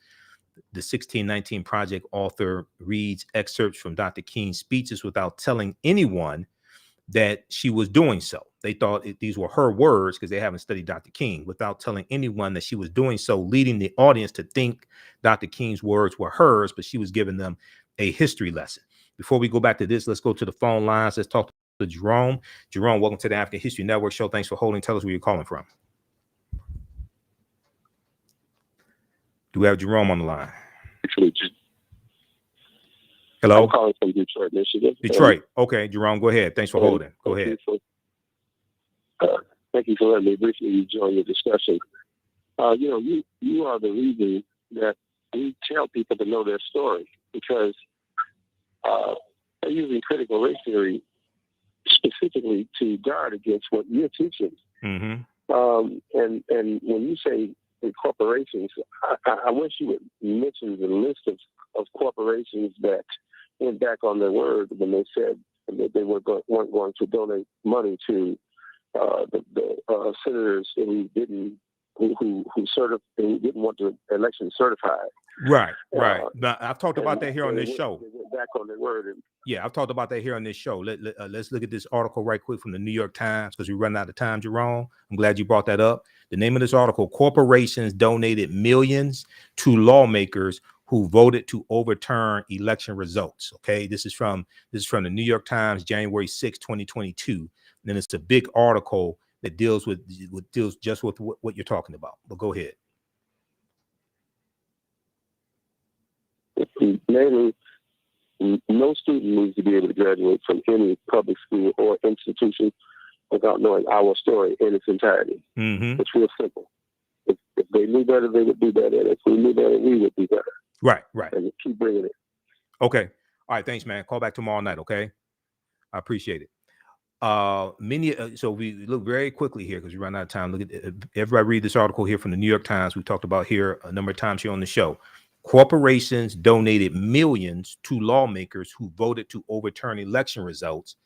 The 1619 Project author reads excerpts from Dr. King's speeches without telling anyone that she was doing so. They thought these were her words because they haven't studied Dr. King, without telling anyone that she was doing so, leading the audience to think Dr. King's words were hers, but she was giving them a history lesson. Before we go back to this, let's go to the phone lines. Let's talk to Jerome. Jerome, welcome to the African History Network show. Thanks for holding. Tell us where you're calling from. Do we have Jerome on the line? Hello? I'm calling from Detroit, Michigan. Detroit. Okay, Jerome, go ahead. Thanks for holding. Go ahead. Thank you for letting me briefly join your discussion. You are the reason that we tell people to know their story, because they're using critical race theory specifically to guard against what you're teaching. Mm-hmm. And when you say corporations, I wish you would mention the list of corporations that went back on their word when they said that they weren't going to donate money to the senators who didn't want the election certified. Right. Now, I've talked about that here on this show. They went back on their word. Yeah, I've talked about that here on this show. Let's look at this article right quick from the New York Times, because we run out of time, Jerome. I'm glad you brought that up. The name of this article: Corporations Donated Millions to Lawmakers Who Voted to Overturn Election Results. Okay, this is from the New York Times, January 6, 2022. And then it's a big article that deals just with what you're talking about. But go ahead. Mainly, no student needs to be able to graduate from any public school or institution without knowing our story in its entirety. Mm-hmm. It's real simple. If they knew better, they would do better. And if we knew better, we would do better. Right. And keep bringing it. Okay. All right. Thanks, man. Call back tomorrow night. Okay. I appreciate it. So we look very quickly here because we run out of time. Look at everybody read this article here from the New York Times. We talked about here a number of times here on the show. Corporations donated millions to lawmakers who voted to overturn election results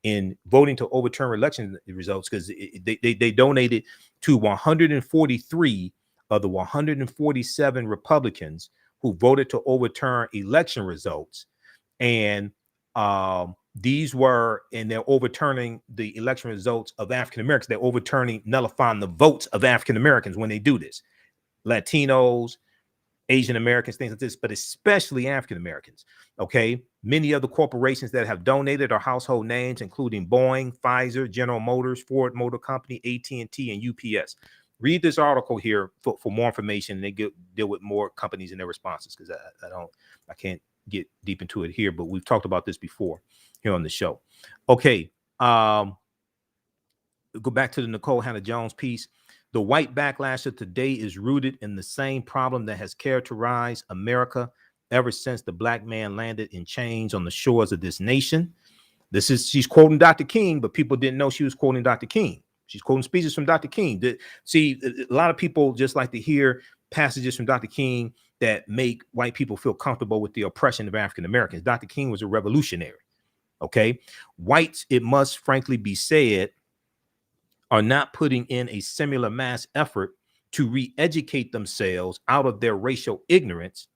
in voting to overturn election results, because they donated to 143 of the 147 Republicans who voted to overturn election results. And these were, and they're overturning the election results of African Americans. They're overturning, nullifying the votes of African Americans when they do this. Latinos, Asian Americans, things like this, but especially African Americans. Okay. Many of the corporations that have donated are household names, including Boeing, Pfizer, General Motors, Ford Motor Company, AT&T, and UPS. Read this article here for more information, and they deal with more companies and their responses, because I can't get deep into it here, but we've talked about this before here on the show. Okay. Go back to the Nicole Hannah-Jones piece. The white backlash of today is rooted in the same problem that has characterized America ever since the black man landed in chains on the shores of this nation. She's quoting Dr. King, but people didn't know she was quoting Dr. King. She's quoting speeches from Dr. King. See, a lot of people just like to hear passages from Dr. King that make white people feel comfortable with the oppression of African Americans. Dr. King was a revolutionary. Okay. Whites, it must frankly be said, are not putting in a similar mass effort to re-educate themselves out of their racial ignorance.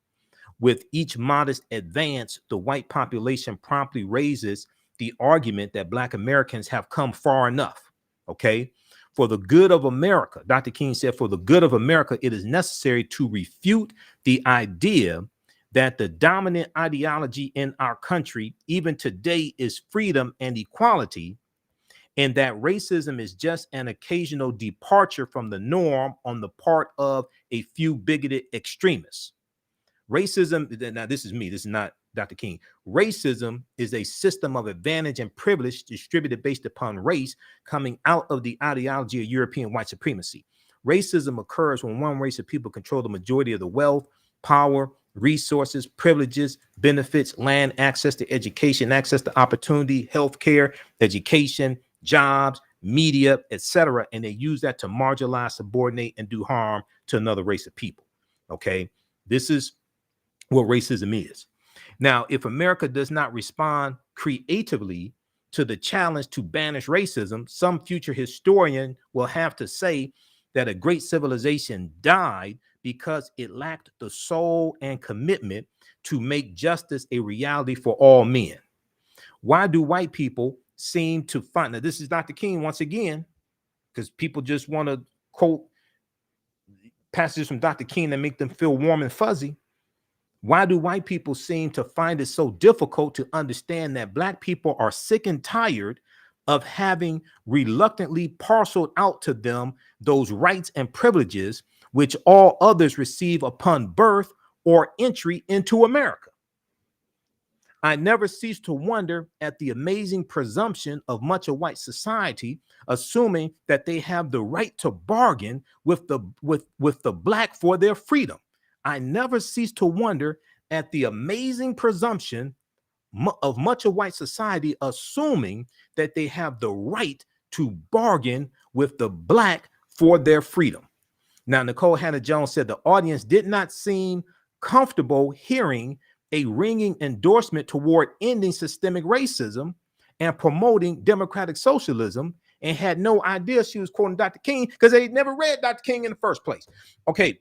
With each modest advance, the white population promptly raises the argument that Black Americans have come far enough. Okay. For the good of America, Dr. King said, for the good of America, it is necessary to refute the idea that the dominant ideology in our country, even today, is freedom and equality, and that racism is just an occasional departure from the norm on the part of a few bigoted extremists. Racism, now this is me, this is not Dr. King. Racism is a system of advantage and privilege distributed based upon race, coming out of the ideology of European white supremacy. Racism occurs when one race of people control the majority of the wealth, power, resources, privileges, benefits, land, access to education, access to opportunity, healthcare, education, jobs, media, etc. And they use that to marginalize, subordinate, and do harm to another race of people. Okay, this is what racism is. Now, if America does not respond creatively to the challenge to banish racism, some future historian will have to say that a great civilization died because it lacked the soul and commitment to make justice a reality for all men. Why do white people seem to find, now this is Dr. King once again, because people just want to quote passages from Dr. King that make them feel warm and fuzzy. Why do white people seem to find it so difficult to understand that Black people are sick and tired of having reluctantly parceled out to them those rights and privileges which all others receive upon birth or entry into America? I never cease to wonder at the amazing presumption of much of white society, assuming that they have the right to bargain with the Black for their freedom. I never cease to wonder at the amazing presumption of much of white society, assuming that they have the right to bargain with the Black for their freedom. Now, Nicole Hannah-Jones said the audience did not seem comfortable hearing a ringing endorsement toward ending systemic racism and promoting democratic socialism, and had no idea she was quoting Dr. King because they never read Dr. King in the first place. Okay,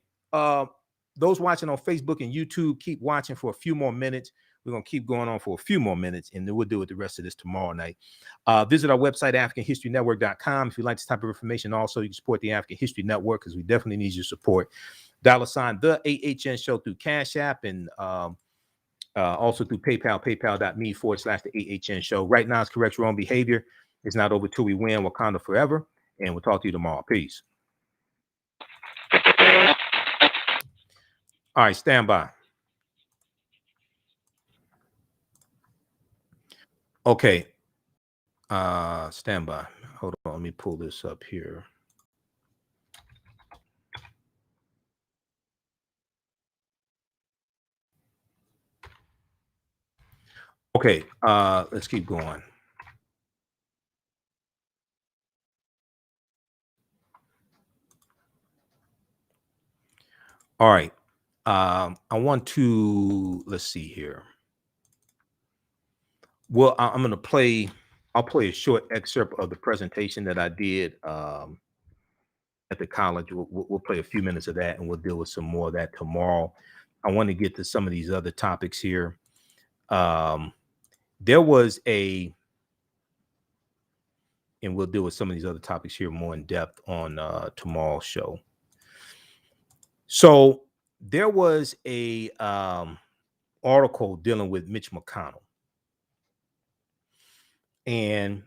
those watching on Facebook and YouTube, keep watching for a few more minutes. We're going to keep going on for a few more minutes, and then we'll do it the rest of this tomorrow night. Visit our website, AfricanHistoryNetwork.com. If you like this type of information, also, you can support the African History Network because we definitely need your support. $sign the AHN Show through Cash App, and also through PayPal, paypal.me/the AHN Show. Right now, it's correct your own behavior. It's not over till we win. Wakanda forever. And we'll talk to you tomorrow. Peace. All right, stand by. Okay. Stand by. Hold on. Let me pull this up here. Okay. Let's keep going. All right. I want to, let's see here. Well, I'm going to play I'll play a short excerpt of the presentation that I did at the college. We'll play a few minutes of that, and we'll deal with some more of that tomorrow. I want to get to some of these other topics here. There was and we'll deal with some of these other topics here more in depth on tomorrow's show. So there was a article dealing with Mitch McConnell. And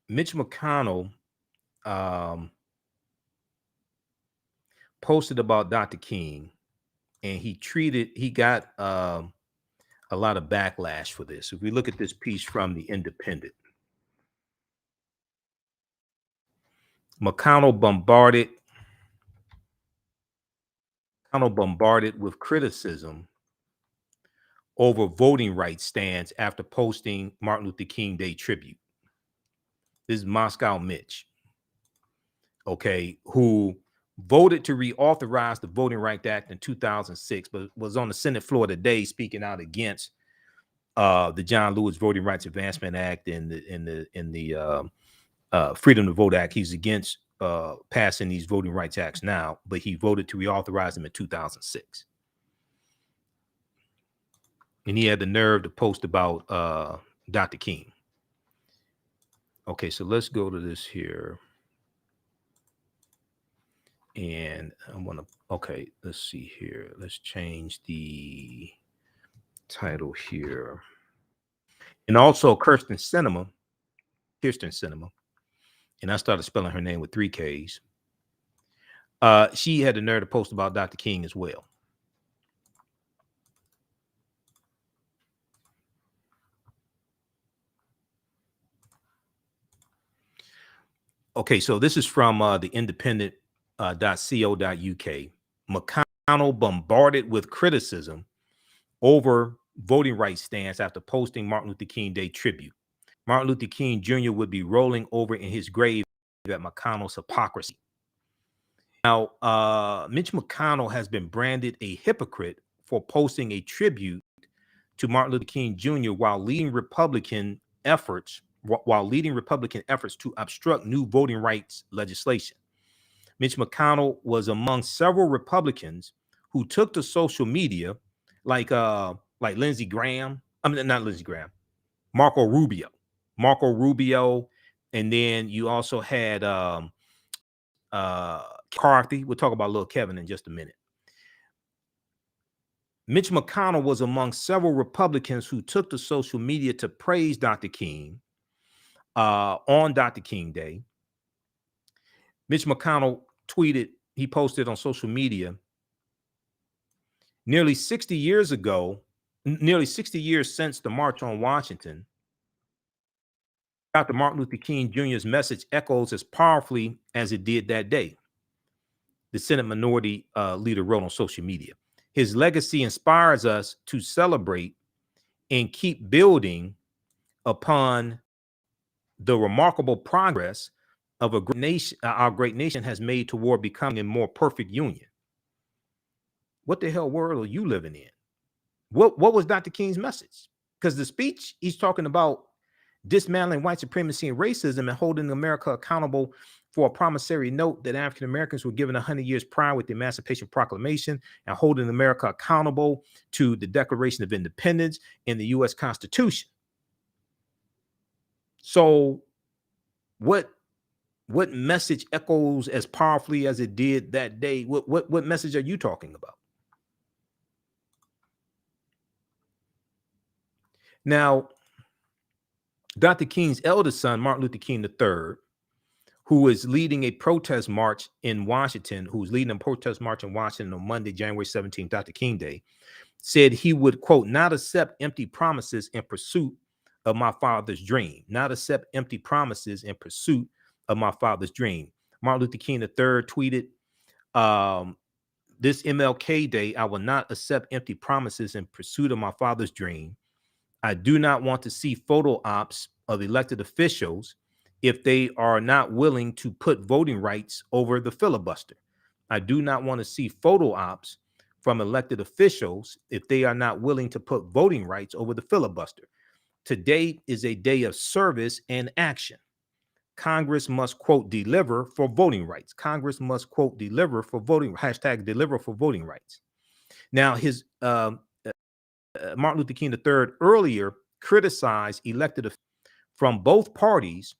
Mitch McConnell posted about Dr. King, and he got a lot of backlash for this. If we look at this piece from The Independent, McConnell bombarded with criticism over voting rights stance after posting Martin Luther King Day tribute. This is Moscow Mitch, okay, who voted to reauthorize the Voting Rights Act in 2006, but was on the Senate floor today speaking out against the John Lewis Voting Rights Advancement Act and the Freedom to Vote Act. He's against passing these voting rights acts now, but he voted to reauthorize them in 2006. And he had the nerve to post about Dr. King. Okay, so let's go to this here. And I'm gonna, okay, let's see here. Let's change the title here. And also Kyrsten Sinema, and I started spelling her name with 3 Ks. She had the nerve to post about Dr. King as well. Okay, so this is from the independent.co.uk. McConnell bombarded with criticism over voting rights stance after posting Martin Luther King Day tribute. Martin Luther King Jr. would be rolling over in his grave at McConnell's hypocrisy. Now, Mitch McConnell has been branded a hypocrite for posting a tribute to Martin Luther King Jr. while leading Republican efforts to obstruct new voting rights legislation. Mitch McConnell was among several Republicans who took to social media, like Lindsey Graham. I mean, not Lindsey Graham, Marco Rubio, and then you also had McCarthy. We'll talk about Lil Kevin in just a minute. Mitch McConnell was among several Republicans who took to social media to praise Dr. King on Dr. King Day. Mitch McConnell he posted on social media, nearly 60 years since the March on Washington, Dr. Martin Luther King Jr.'s message echoes as powerfully as it did that day, the Senate Minority Leader wrote on social media. His legacy inspires us to celebrate and keep building upon the remarkable progress of a great nation, our great nation has made toward becoming a more perfect union. What the hell world are you living in? What was Dr. King's message? Because the speech, he's talking about dismantling white supremacy and racism and holding America accountable for a promissory note that African Americans were given 100 years prior with the Emancipation Proclamation, and holding America accountable to the Declaration of Independence and the U.S. Constitution. So what message echoes as powerfully as it did that day? What message are you talking about? Now, Dr. King's eldest son, Martin Luther King III, who is leading a protest march in Washington, on Monday, January 17th, Dr. King Day, said he would, quote, not accept empty promises in pursuit of my father's dream. Not accept empty promises in pursuit of my father's dream. Martin Luther King III tweeted, this MLK Day, I will not accept empty promises in pursuit of my father's dream. I do not want to see photo ops of elected officials if they are not willing to put voting rights over the filibuster. I do not want to see photo ops from elected officials if they are not willing to put voting rights over the filibuster. Today is a day of service and action. Congress must, quote, deliver for voting rights. Congress must, quote, deliver for voting, hashtag deliver for voting rights. Now, his Martin Luther King III earlier criticized elected officials from both parties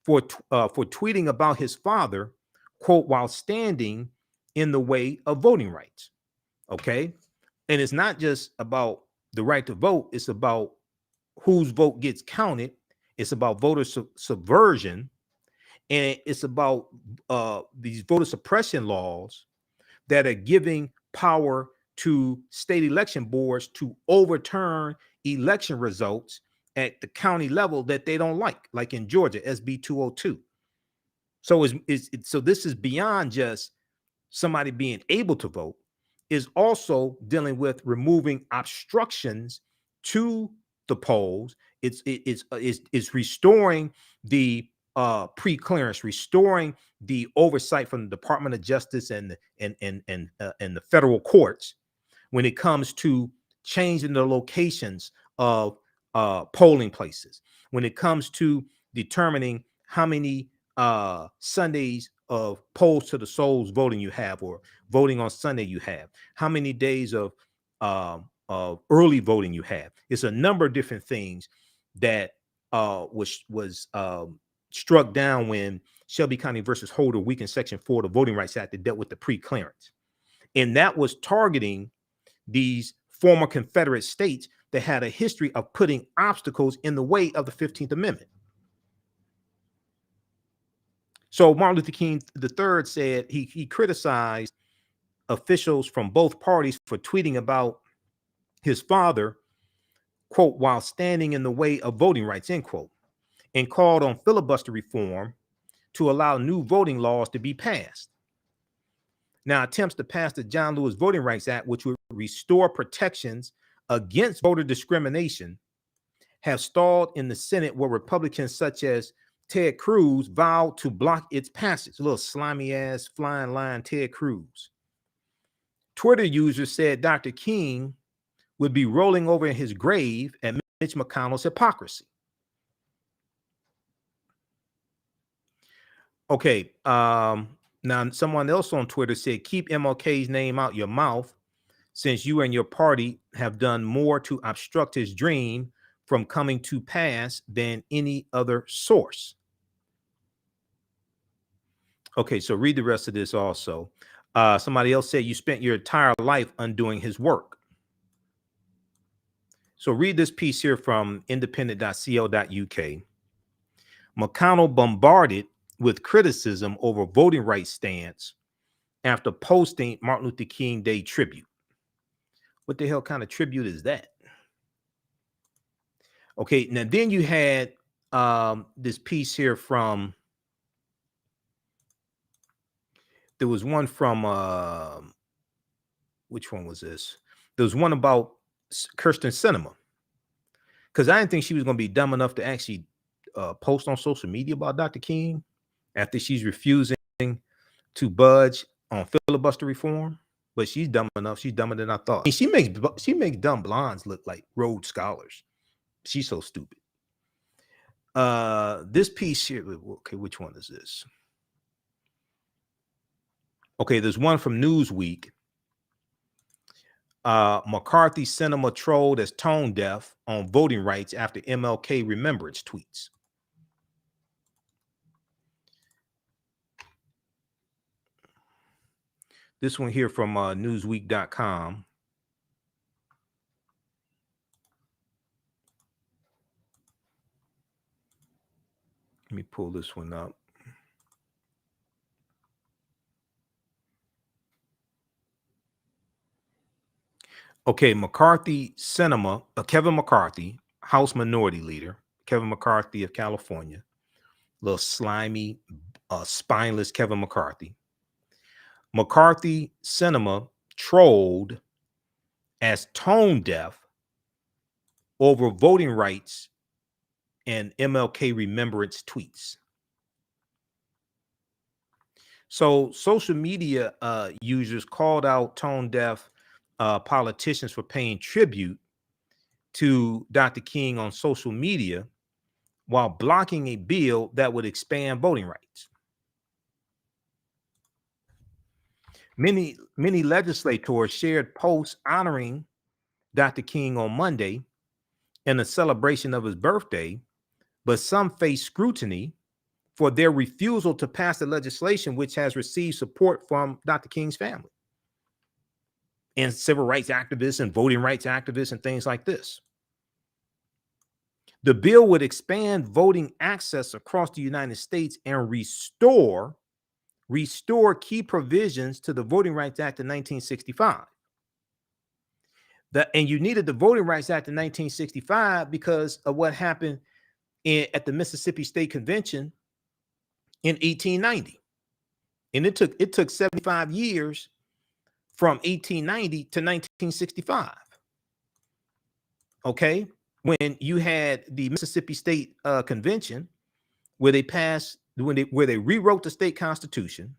for tweeting about his father, quote, while standing in the way of voting rights. Okay. And it's not just about the right to vote, it's about whose vote gets counted. It's about voter subversion, and it's about these voter suppression laws that are giving power to state election boards to overturn election results at the county level that they don't like in Georgia, SB 202. So so this is beyond just somebody being able to vote, is also dealing with removing obstructions to the polls. It's restoring the pre-clearance, restoring the oversight from the Department of Justice and the federal courts when it comes to changing the locations of polling places, when it comes to determining how many Sundays of polls to the souls voting you have, or voting on Sunday you have, how many days of early voting you have. It's a number of different things that was struck down when Shelby County versus Holder weakened Section 4 of the Voting Rights Act that dealt with the pre-clearance. And that was targeting these former Confederate states that had a history of putting obstacles in the way of the 15th Amendment. So Martin Luther King III said he criticized officials from both parties for tweeting about his father, quote, while standing in the way of voting rights, end quote, and called on filibuster reform to allow new voting laws to be passed. Now, attempts to pass the John Lewis Voting Rights Act, which would restore protections against voter discrimination, have stalled in the Senate, where Republicans such as Ted Cruz vowed to block its passage. A little slimy ass flying line Ted Cruz. Twitter users said Dr. King would be rolling over in his grave at Mitch McConnell's hypocrisy. Okay, now someone else on Twitter said, keep MLK's name out your mouth, since you and your party have done more to obstruct his dream from coming to pass than any other source. Okay, so read the rest of this also. Somebody else said you spent your entire life undoing his work. So read this piece here from independent.co.uk. McConnell bombarded with criticism over voting rights stance after posting Martin Luther King Day tribute. What the hell kind of tribute is that? Okay, now then you had this piece here from, there was one from, which one was this? There was one about Kyrsten Sinema, because I didn't think she was going to be dumb enough to actually post on social media about Dr. King after she's refusing to budge on filibuster reform. But she's dumb enough. She's dumber than I thought. I mean, she makes dumb blondes look like Rhodes Scholars. She's so stupid. This piece here, okay, which one is this? Okay, there's one from Newsweek. McCarthy Sinema trolled as tone deaf on voting rights after MLK remembrance tweets. This one here from newsweek.com. Let me pull this one up. Okay, McCarthy Sinema, Kevin McCarthy, House Minority Leader, Kevin McCarthy of California, little slimy, spineless Kevin McCarthy. McCarthy Sinema trolled as tone deaf over voting rights and MLK remembrance tweets. So social media users called out tone deaf politicians for paying tribute to Dr. King on social media while blocking a bill that would expand voting rights. Many legislators shared posts honoring Dr. King on Monday in a celebration of his birthday, but some face scrutiny for their refusal to pass the legislation, which has received support from Dr. King's family and civil rights activists and voting rights activists and things like this. The bill would expand voting access across the United States and restore key provisions to the Voting Rights Act of 1965. And you needed the Voting Rights Act of 1965 because of what happened at the Mississippi State Convention in 1890. And it took 75 years from 1890 to 1965. Okay, when you had the Mississippi State Convention, where they rewrote the state constitution,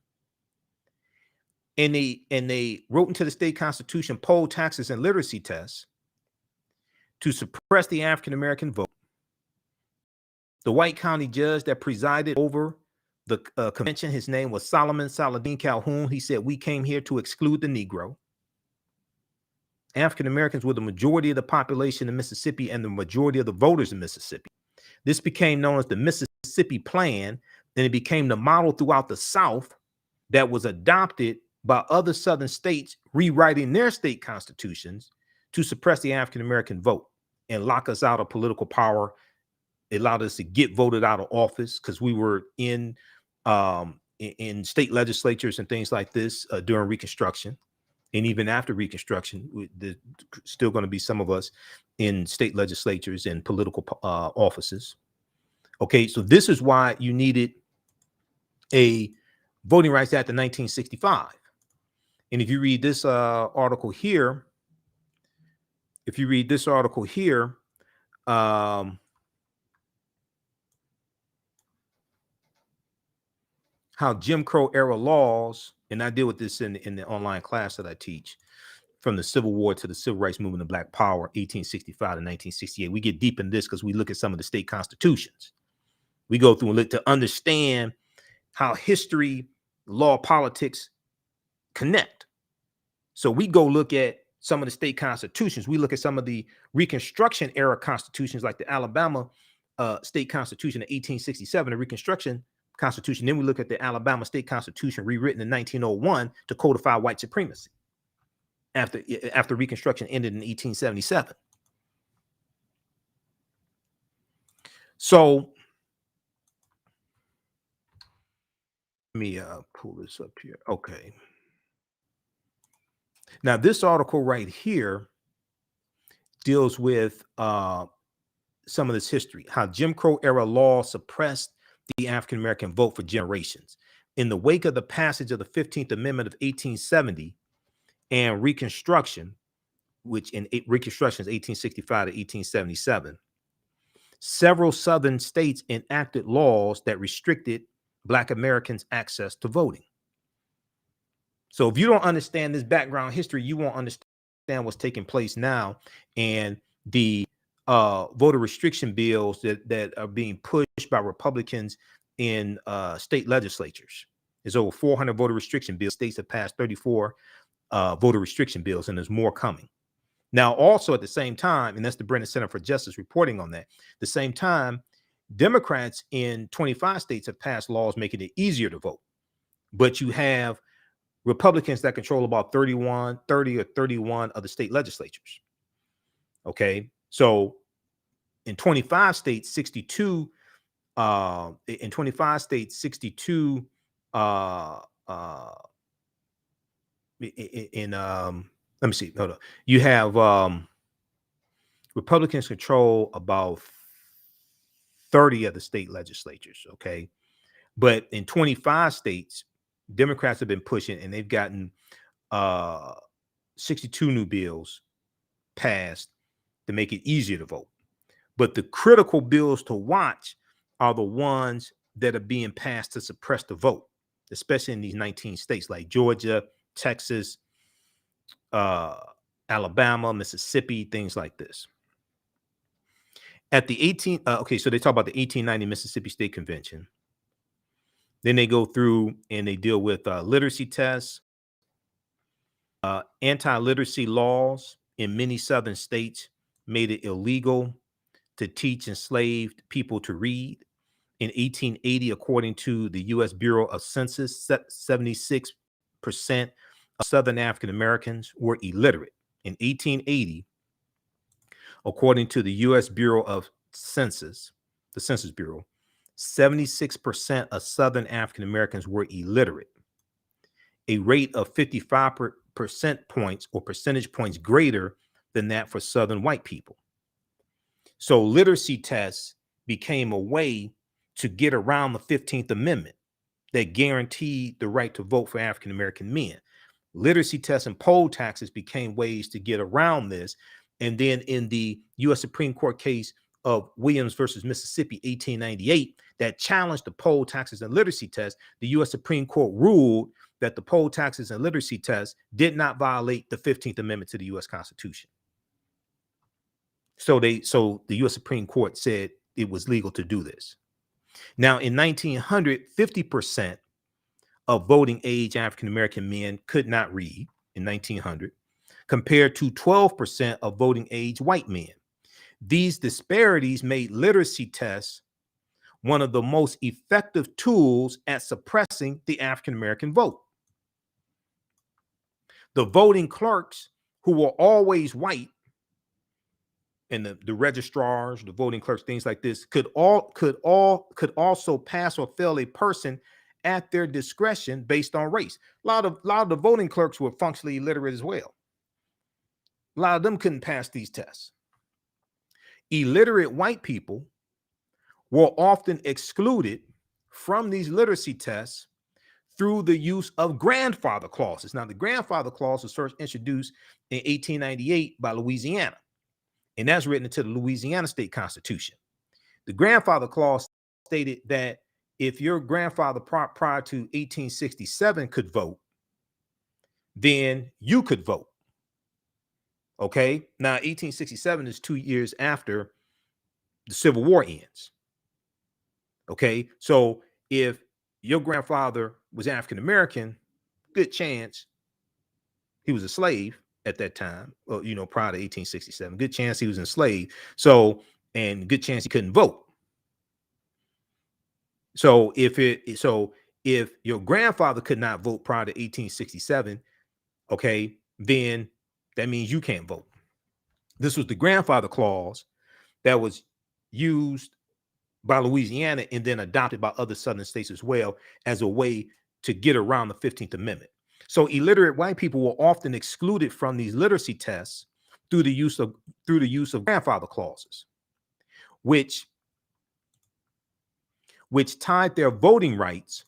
and they wrote into the state constitution poll taxes and literacy tests to suppress the African American vote. The white county judge that presided over the convention, his name was Solomon Saladin Calhoun. He said, "We came here to exclude the Negro." African Americans were the majority of the population in Mississippi and the majority of the voters in Mississippi. This became known as the Mississippi Plan, and it became the model throughout the South that was adopted by other Southern states rewriting their state constitutions to suppress the African American vote and lock us out of political power. It allowed us to get voted out of office because we were in state legislatures and things like this during Reconstruction. And even after Reconstruction, there's still going to be some of us in state legislatures and political offices. Okay, so this is why you needed a Voting Rights Act of 1965. And if you read this article here, how Jim Crow era laws, and I deal with this in the online class that I teach, from the Civil War to the Civil Rights Movement of Black Power, 1865 to 1968. We get deep in this because we look at some of the state constitutions. We go through and look to understand how history, law, politics connect. So we go look at some of the state constitutions. We look at some of the Reconstruction era constitutions, like the Alabama state constitution of 1867, the Reconstruction Constitution. Then we look at the Alabama state constitution rewritten in 1901 to codify white supremacy after Reconstruction ended in 1877. So let me pull this up here. Okay. Now this article right here deals with some of this history, how Jim Crow era law suppressed the African American vote for generations. In the wake of the passage of the 15th Amendment of 1870 and Reconstruction, which in Reconstruction is 1865 to 1877, several Southern states enacted laws that restricted Black Americans' access to voting. So if you don't understand this background history, you won't understand what's taking place now and the voter restriction bills that are being pushed by Republicans in state legislatures. There's over 400 voter restriction bills. States have passed 34 voter restriction bills, and there's more coming. Now, also at the same time, and that's the Brennan Center for Justice reporting on that, the same time, Democrats in 25 states have passed laws making it easier to vote. But you have Republicans that control about 30 or 31 of the state legislatures. Okay. So in 25 states, 62, let me see, hold on. You have Republicans control about 30 of the state legislatures. Okay. But in 25 states, Democrats have been pushing, and they've gotten 62 new bills passed to make it easier to vote. But the critical bills to watch are the ones that are being passed to suppress the vote, especially in these 19 states like Georgia, Texas, Alabama, Mississippi, things like this. At the 18, okay, so they talk about the 1890 Mississippi State Convention. Then they go through and they deal with literacy tests, anti-literacy laws in many southern states made it illegal to teach enslaved people to read. In 1880, according to the U.S. Bureau of Census, 76% of Southern African Americans were illiterate. In 1880, according to the U.S. Bureau of Census, the Census Bureau, 76% of Southern African Americans were illiterate, a rate of 55% points or percentage points greater than that for Southern white people. So literacy tests became a way to get around the 15th Amendment that guaranteed the right to vote for African American men. Literacy tests and poll taxes became ways to get around this. And then in the U.S. Supreme Court case of Williams versus Mississippi, 1898, that challenged the poll taxes and literacy tests, the U.S. Supreme Court ruled that the poll taxes and literacy tests did not violate the 15th Amendment to the U.S. Constitution. So the U.S. Supreme Court said it was legal to do this. Now, in 1900, 50% of voting age African American men could not read in 1900, compared to 12% of voting age white men. These disparities made literacy tests one of the most effective tools at suppressing the African American vote. The voting clerks, who were always white, and the registrars, the voting clerks, things like this, could also pass or fail a person at their discretion based on race. A lot of the voting clerks were functionally illiterate as well. A lot of them couldn't pass these tests. Illiterate white people were often excluded from these literacy tests through the use of grandfather clauses. Now, the grandfather clause was first introduced in 1898 by Louisiana, and that's written into the Louisiana state constitution. The grandfather clause stated that if your grandfather prior to 1867 could vote, then you could vote. Okay. Now, 1867 is 2 years after the Civil War ends. Okay. So if your grandfather was African American, good chance he was a slave at that time, or, prior to 1867, good chance he was enslaved. So, and good chance he couldn't vote. So if your grandfather could not vote prior to 1867, okay, then that means you can't vote. This was the grandfather clause that was used by Louisiana and then adopted by other southern states as well as a way to get around the 15th Amendment. So illiterate white people were often excluded from these literacy tests through the use of grandfather clauses, which tied their voting rights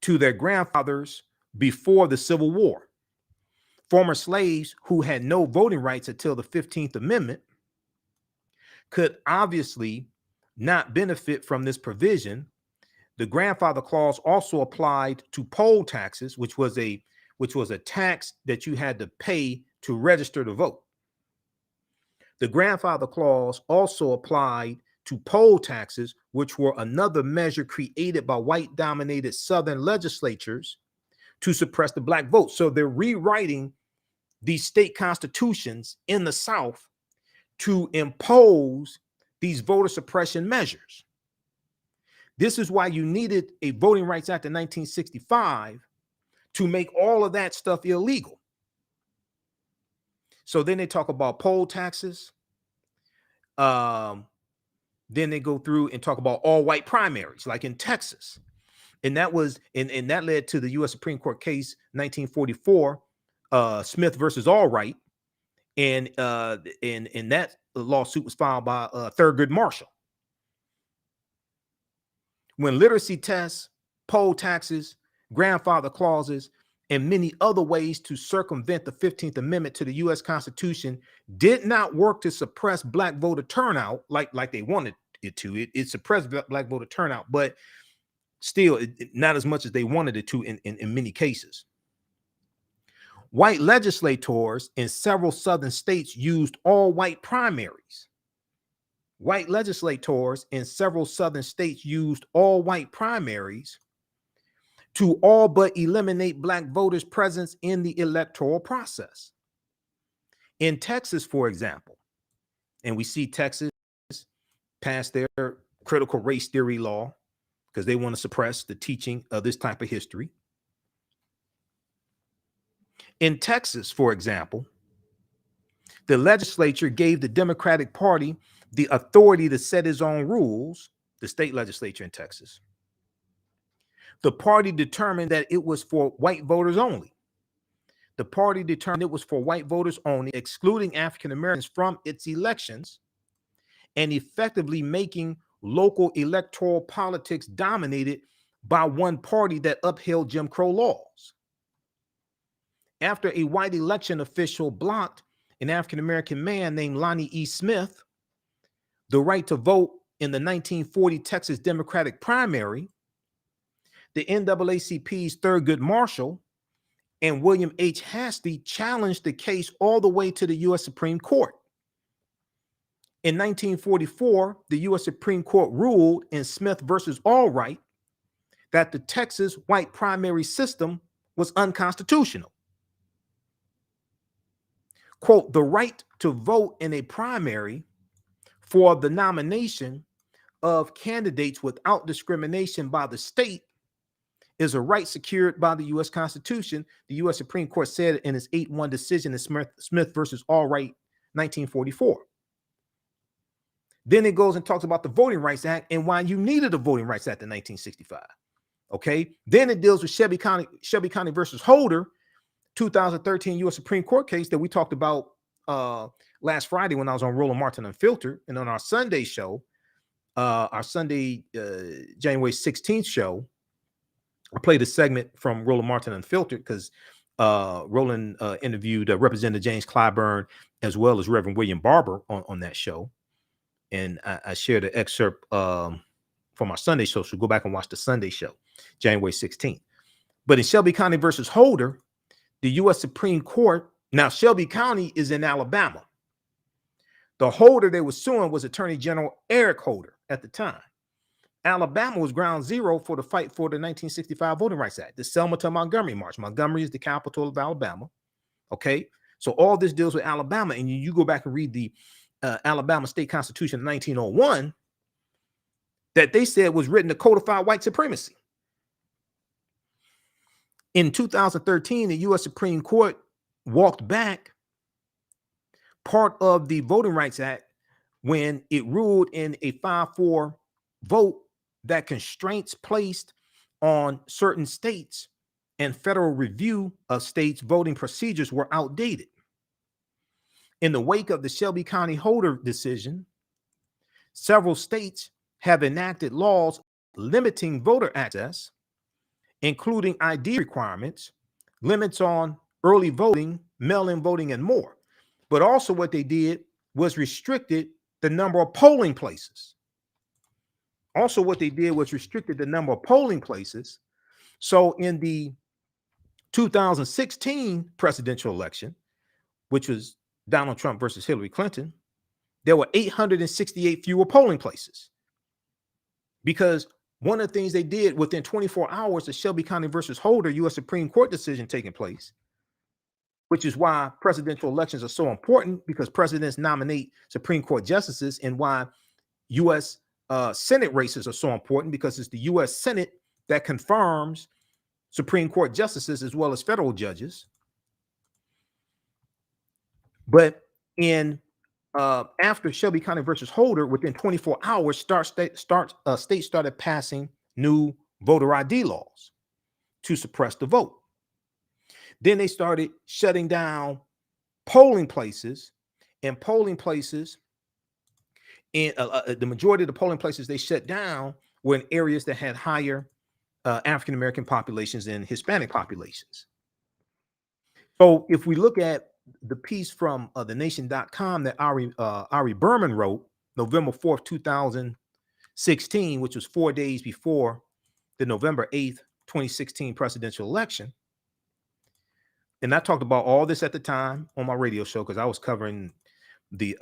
to their grandfathers before the Civil War. Former slaves who had no voting rights until the 15th Amendment could obviously not benefit from this provision. The grandfather clause also applied to poll taxes, which was a tax that you had to pay to register to vote. The grandfather clause also applied to poll taxes, which were another measure created by white-dominated Southern legislatures to suppress the black vote. So they're rewriting these state constitutions in the South to impose these voter suppression measures. This is why you needed a Voting Rights Act of 1965 to make all of that stuff illegal. So then they talk about poll taxes. Then they go through and talk about all white primaries, like in Texas. And that was, and that led to the U.S. Supreme Court case 1944, Smith versus Allwright. And that lawsuit was filed by Thurgood Marshall. When literacy tests, poll taxes, grandfather clauses, and many other ways to circumvent the 15th Amendment to the U.S. Constitution did not work to suppress black voter turnout like they wanted it to. It suppressed black voter turnout, but still not as much as they wanted it to in many cases. White legislators in several southern states used all white primaries white legislators in several southern states used all white primaries to all but eliminate black voters' presence in the electoral process. In Texas, for example, and we see Texas pass their critical race theory law because they want to suppress the teaching of this type of history. In Texas, for example, the legislature gave the Democratic Party the authority to set its own rules, the state legislature in Texas. The party determined that it was for white voters only. The party determined it was for white voters only, excluding African Americans from its elections and effectively making local electoral politics dominated by one party that upheld Jim Crow laws. After a white election official blocked an African American man named Lonnie E. Smith the right to vote in the 1940 Texas Democratic primary, the NAACP's Thurgood Marshall and William H. Hastie challenged the case all the way to the U.S. Supreme Court. In 1944, the U.S. Supreme Court ruled in Smith versus Allwright that the Texas white primary system was unconstitutional. Quote, the right to vote in a primary for the nomination of candidates without discrimination by the state is a right secured by the U.S. Constitution, the U.S. Supreme Court said in its 8-1 decision in Smith versus Allwright, 1944. Then it goes and talks about the Voting Rights Act and why you needed a Voting Rights Act in 1965. Okay. Then it deals with Shelby County versus Holder, 2013 U.S. Supreme Court case that we talked about last Friday when I was on Roland Martin Unfiltered, and on our Sunday show, our Sunday January 16th show, I played a segment from Roland Martin Unfiltered because Roland interviewed Representative James Clyburn as well as Reverend William Barber on that show. And I shared an excerpt from our Sunday show. So go back and watch the Sunday show, January 16th. But in Shelby County versus Holder, the U.S. Supreme Court, now Shelby County is in Alabama. The Holder they were suing was Attorney General Eric Holder at the time. Alabama was ground zero for the fight for the 1965 Voting Rights Act, the Selma to Montgomery March. Montgomery is the capital of Alabama. Okay. So all this deals with Alabama. And you go back and read the Alabama State Constitution of 1901 that they said was written to codify white supremacy. In 2013, the U.S. Supreme Court walked back part of the Voting Rights Act when it ruled in a 5-4 vote that constraints placed on certain states and federal review of states' voting procedures were outdated. In the wake of the Shelby County Holder decision, several states have enacted laws limiting voter access, including ID requirements, limits on early voting, mail-in voting, and more. But also what they did was restricted the number of polling places. So in the 2016 presidential election, which was Donald Trump versus Hillary Clinton, there were 868 fewer polling places. Because one of the things they did within 24 hours, the Shelby County versus Holder U.S. Supreme Court decision taking place, which is why presidential elections are so important, because presidents nominate Supreme Court justices, and why U.S. Senate races are so important, because it's the U.S. Senate that confirms Supreme Court justices as well as federal judges. But in after Shelby County versus Holder, within 24 hours, states started passing new voter ID laws to suppress the vote. Then they started shutting down polling places, and polling places, in the majority of the polling places they shut down were in areas that had higher African-American populations and Hispanic populations. So if we look at the piece from thenation.com that Ari Berman wrote November 4th, 2016, which was 4 days before the November 8th, 2016 presidential election. And I talked about all this at the time on my radio show because I was covering the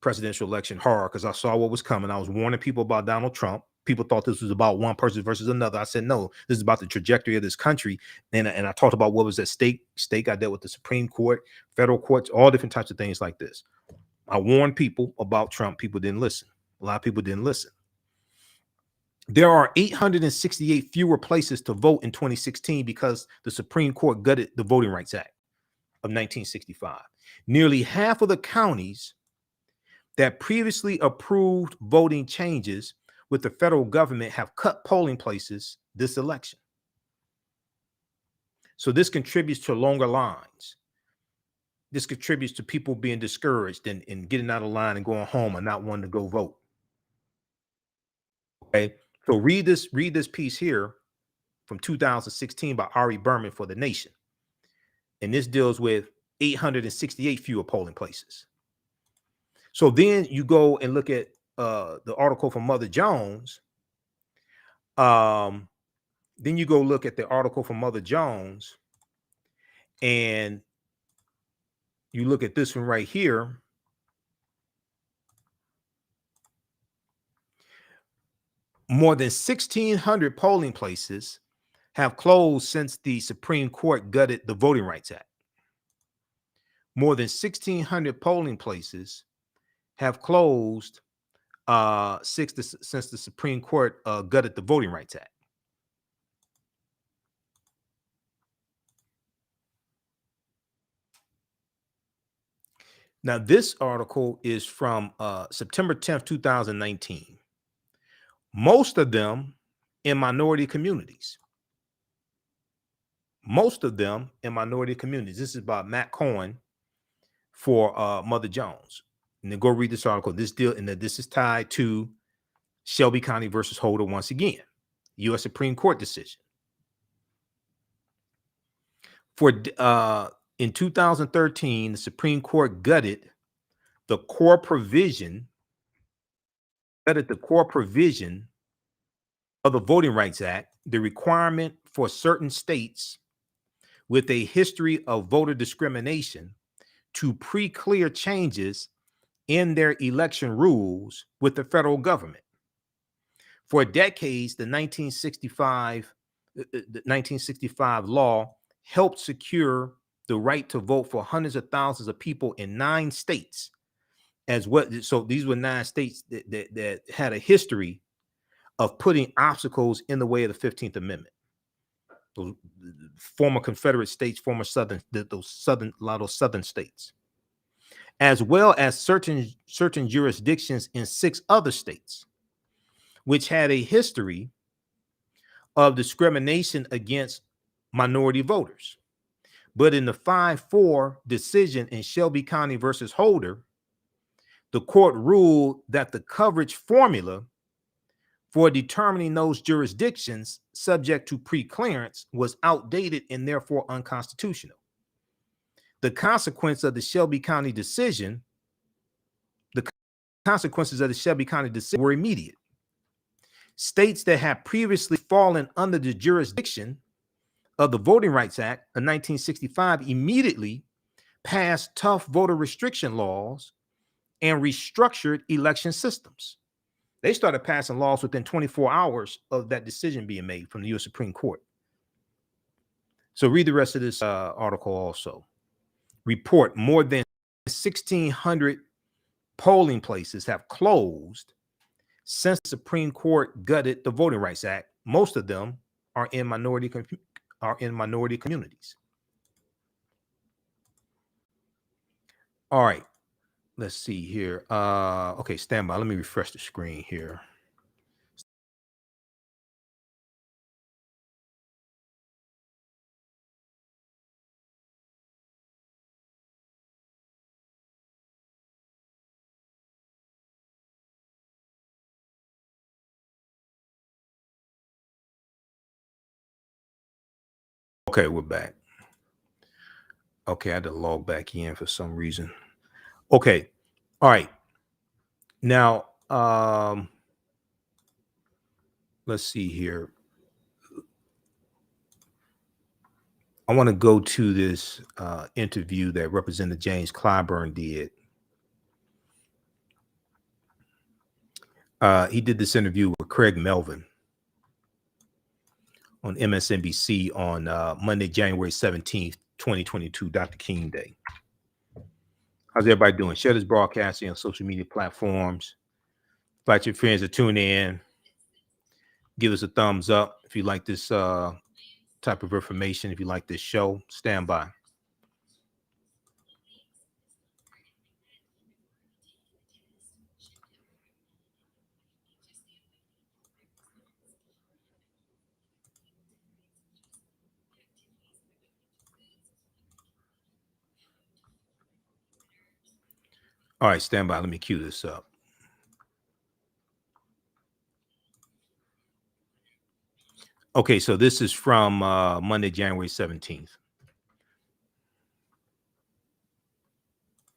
presidential election hard because I saw what was coming. I was warning people about Donald Trump. People thought this was about one person versus another. I said, no, this is about the trajectory of this country. And I talked about what was at stake. I dealt with the Supreme Court, federal courts, all different types of things like this. I warned people about Trump. People didn't listen. A lot of people didn't listen. There are 868 fewer places to vote in 2016 because the Supreme Court gutted the Voting Rights Act of 1965. Nearly half of the counties that previously approved voting changes with the federal government have cut polling places this election. So this contributes to longer lines. This contributes to people being discouraged and getting out of line and going home and not wanting to go vote. Okay, so read this piece here from 2016 by Ari Berman for The Nation. And this deals with 868 fewer polling places. So then you go and look at the article from Mother Jones. Then you go look at the article from Mother Jones, and you look at this one right here. More than 1,600 polling places have closed since the Supreme Court gutted the Voting Rights Act. More than 1,600 polling places have closed since the Supreme Court gutted the Voting Rights Act. Now, this article is from September 10th, 2019. Most of them in minority communities. Most of them in minority communities. This is by Matt Cohen for Mother Jones. And then go read this article. This is tied to Shelby County versus Holder once again. U.S. Supreme Court decision. In 2013, the Supreme Court gutted the core provision of the Voting Rights Act, the requirement for certain states with a history of voter discrimination to pre-clear changes in their election rules with the federal government. For decades, the 1965 law helped secure the right to vote for hundreds of thousands of people in 9 states as well. So these were 9 states that had a history of putting obstacles in the way of the 15th Amendment. Those former Confederate states, a lot of those southern states, as well as certain jurisdictions in 6 other states, which had a history of discrimination against minority voters. But in the 5-4 decision in Shelby County versus Holder, the court ruled that the coverage formula for determining those jurisdictions subject to pre-clearance was outdated and therefore unconstitutional. The consequences of the Shelby County decision were immediate. States that had previously fallen under the jurisdiction of the Voting Rights Act of 1965 immediately passed tough voter restriction laws and restructured election systems. They started passing laws within 24 hours of that decision being made from the U.S. Supreme Court. So read the rest of this article also. Report more than 1,600 polling places have closed since the Supreme Court gutted the Voting Rights Act. Most of them are in minority communities. All right. Let's see here. Okay, stand by. Let me refresh the screen here. Okay, we're back. Okay, I had to log back in for some reason. Okay. All right. Now, let's see here. I want to go to this interview that Representative James Clyburn did He did this interview with Craig Melvin on MSNBC on Monday, January 17th, 2022, Dr. King Day. How's everybody doing? Share this broadcasting on social media platforms. Invite your friends to tune in. Give us a thumbs up if you like this type of information. If you like this show, stand by. All right, stand by. Let me cue this up. Okay, so this is from Monday, January 17th.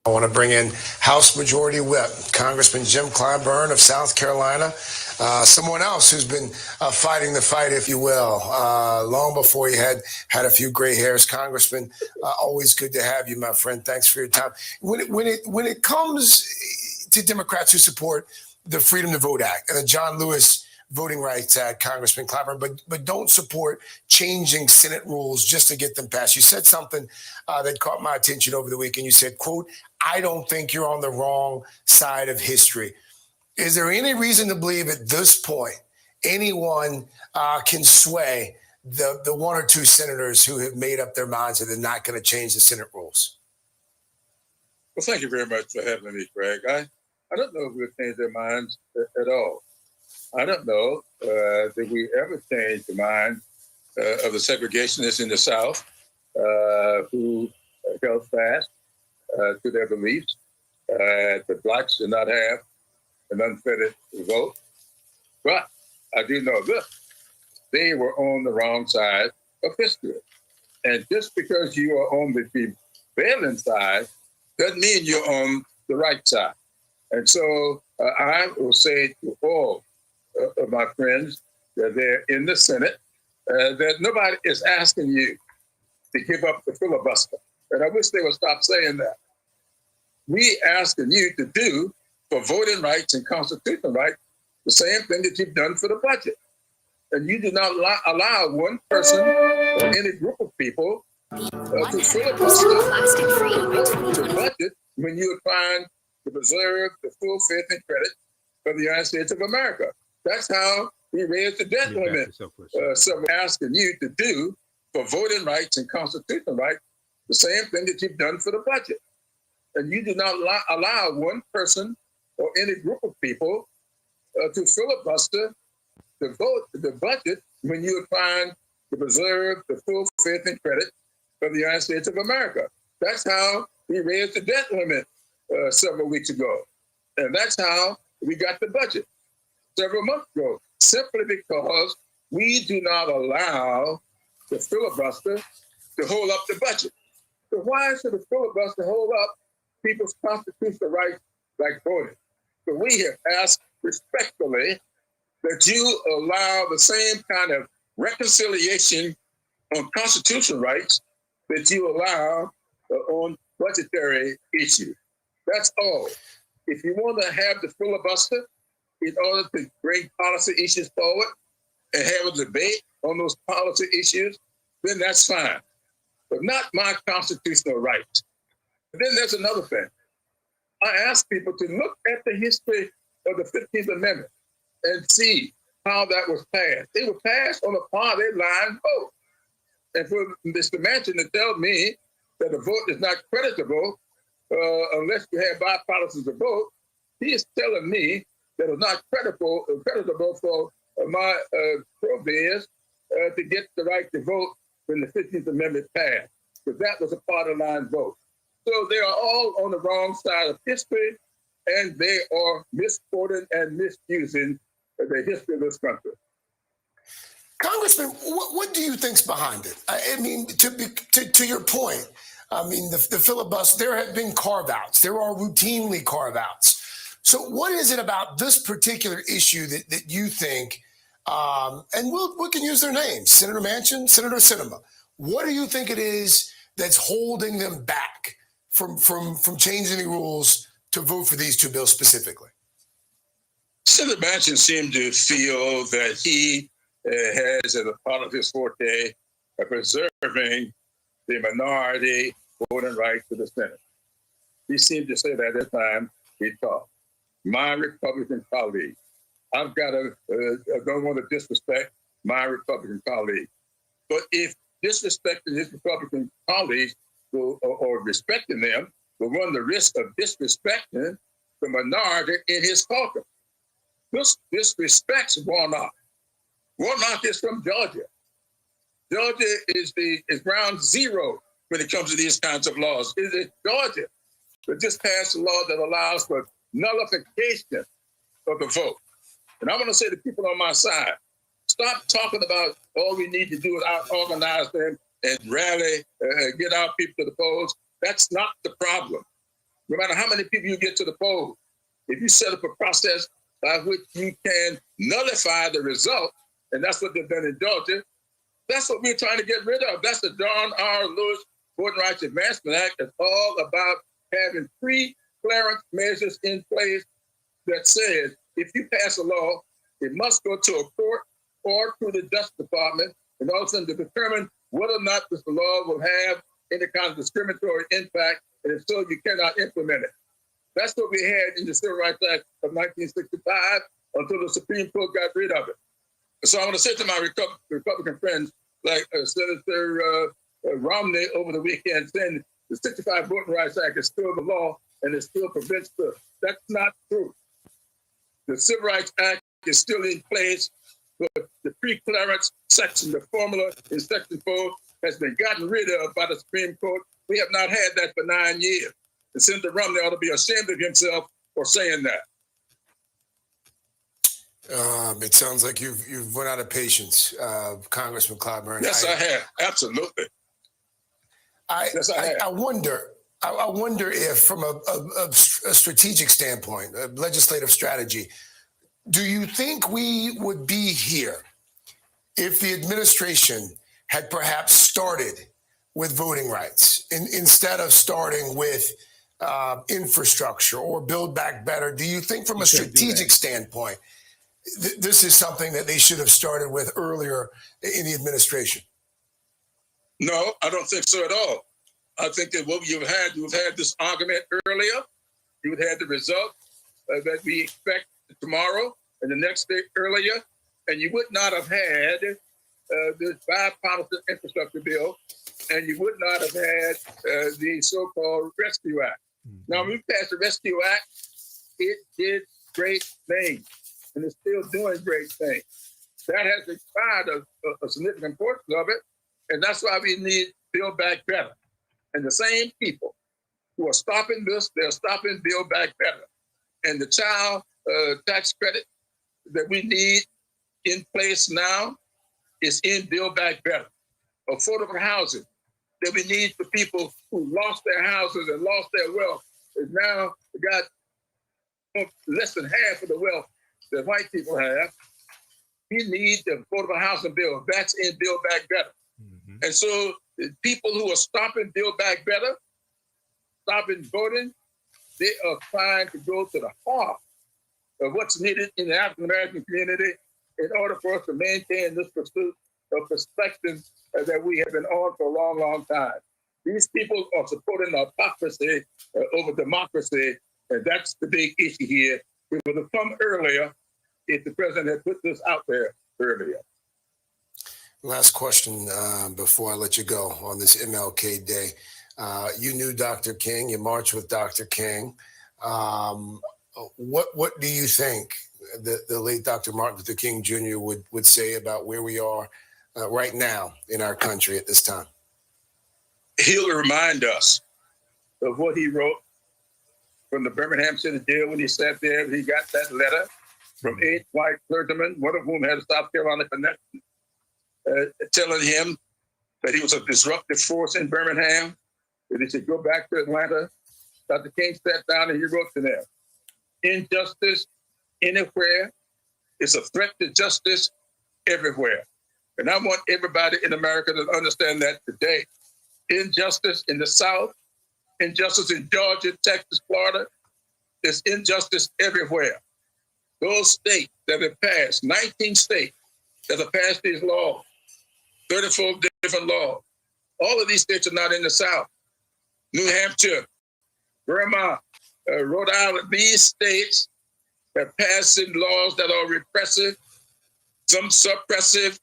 I want to bring in House Majority Whip, Congressman Jim Clyburn of South Carolina, someone else who's been fighting the fight, if you will, long before he had a few gray hairs. Congressman, always good to have you, my friend. Thanks for your time. When it comes to Democrats who support the Freedom to Vote Act and the John Lewis Voting Rights Act, Congressman Clyburn, but don't support changing Senate rules just to get them passed. You said something that caught my attention over the weekend. You said, quote, "I don't think you're on the wrong side of history." Is there any reason to believe at this point anyone can sway the one or two senators who have made up their minds that they're not going to change the Senate rules? Well, thank you very much for having me, Greg. I don't know if we'll change their minds at all. I don't know that we ever changed the mind of the segregationists in the South who held fast to their beliefs that blacks did not have an unfettered vote. But I do know this. They were on the wrong side of history. And just because you are on the prevailing side doesn't mean you're on the right side. And so I will say to all of my friends that they're in the Senate, that nobody is asking you to give up the filibuster. And I wish they would stop saying that. We asking you to do for voting rights and constitutional rights the same thing that you've done for the budget. And you do not allow one person or any group of people to filibuster the budget when you are trying to preserve the full faith and credit of the United States of America. That's how we raised the debt limit. So we're asking you to do for voting rights and constitutional rights the same thing that you've done for the budget. And you do not allow one person or any group of people to filibuster the budget when you are trying to preserve the full faith and credit of the United States of America. That's how we raised the debt limit several weeks ago. And that's how we got the budget several months ago, simply because we do not allow the filibuster to hold up the budget. So why should the filibuster hold up people's constitutional rights like voting? So we have asked respectfully that you allow the same kind of reconciliation on constitutional rights that you allow on budgetary issues. That's all. If you want to have the filibuster in order to bring policy issues forward and have a debate on those policy issues, then that's fine. But not my constitutional rights. And then there's another thing. I ask people to look at the history of the 15th Amendment and see how that was passed. It was passed on a party line vote. And for Mr. Manchin to tell me that the vote is not creditable unless you have bipartisan vote, he is telling me that it's not creditable for my provisions to get the right to vote when the 15th Amendment passed, because that was a party line vote. So they are all on the wrong side of history, and they are misquoting and misusing the history of this country. Congressman, what do you think's behind it? I mean, to your point, I mean, the filibuster, there have been carve-outs. There are routinely carve-outs. So what is it about this particular issue that you think, and we can use their names, Senator Manchin, Senator Sinema, what do you think it is that's holding them back from changing the rules to vote for these two bills specifically? Senator Manchin seemed to feel that he has, as a part of his forte, preserving the minority voting rights to the Senate. He seemed to say that at the time he talked. My Republican colleague, I don't want to disrespect my Republican colleague, but if disrespecting his Republican colleagues or respecting them will run the risk of disrespecting the minority in his caucus. This disrespects Warnock. Warnock is from Georgia. Georgia is ground zero when it comes to these kinds of laws. It is Georgia that just passed a law that allows for nullification of the vote. And I want to say to people on my side, stop talking about all we need to do is organize them and rally, get our people to the polls. That's not the problem. No matter how many people you get to the polls, if you set up a process by which you can nullify the result, and that's what they've done in Georgia, that's what we're trying to get rid of. That's the John R. Lewis Voting Rights Advancement Act. It's all about having pre-clearance measures in place that says if you pass a law, it must go to a court or to the Justice Department in order to determine whether or not this law will have any kind of discriminatory impact, and if so, you cannot implement it. That's what we had in the Civil Rights Act of 1965 until the Supreme Court got rid of it. So I want to say to my Republican friends, like Senator Romney over the weekend, saying the 65 Voting Rights Act is still the law and it still prevents this. That's not true. The Civil Rights Act is still in place, but the pre-clearance section, the formula in Section 4, has been gotten rid of by the Supreme Court. We have not had that for 9 years. And Senator Romney ought to be ashamed of himself for saying that. It sounds like you've run out of patience, Congressman Clyburn. Yes, I have. Absolutely. Yes, I have. I wonder if, from a strategic standpoint, a legislative strategy, do you think we would be here if the administration had perhaps started with voting rights instead of starting with infrastructure or Build Back Better? Do you think, from a strategic standpoint, this is something that they should have started with earlier in the administration? No, I don't think so at all. I think that what you've had this argument earlier. You've had the result that we expect tomorrow and the next day earlier, and you would not have had this bipartisan infrastructure bill, and you would not have had the so-called Rescue Act. Mm-hmm. Now, when we passed the Rescue Act, it did great things, and it's still doing great things. That has expired a significant portion of it, and that's why we need Build Back Better. And the same people who are stopping this, they're stopping Build Back Better. And the child tax credit that we need in place now is in Build Back Better. Affordable housing that we need for people who lost their houses and lost their wealth is now got less than half of the wealth that white people have. We need the affordable housing bill. That's in Build Back Better. Mm-hmm. And so the people who are stopping Build Back Better, stopping voting, they are trying to go to the heart of what's needed in the African-American community in order for us to maintain this pursuit of perspective that we have been on for a long, long time. These people are supporting autocracy over democracy, and that's the big issue here. We would have come earlier if the president had put this out there earlier. Last question before I let you go on this MLK Day. You knew Dr. King. You marched with Dr. King. What do you think the late Dr. Martin Luther King Jr. would say about where we are right now in our country at this time? He'll remind us of what he wrote from the Birmingham City Jail when he sat there. He got that letter from 8 white clergymen, one of whom had a South Carolina connection, telling him that he was a disruptive force in Birmingham, that he should go back to Atlanta. Dr. King sat down and he wrote to them, "Injustice anywhere is a threat to justice everywhere." And I want everybody in America to understand that today. Injustice in the South, injustice in Georgia, Texas, Florida, there's injustice everywhere. those states that have passed, 19 states that have passed these laws, 34 different laws. All of these states are not in the South. New Hampshire, Vermont, Rhode Island, these states have passed laws that are repressive, some suppressive,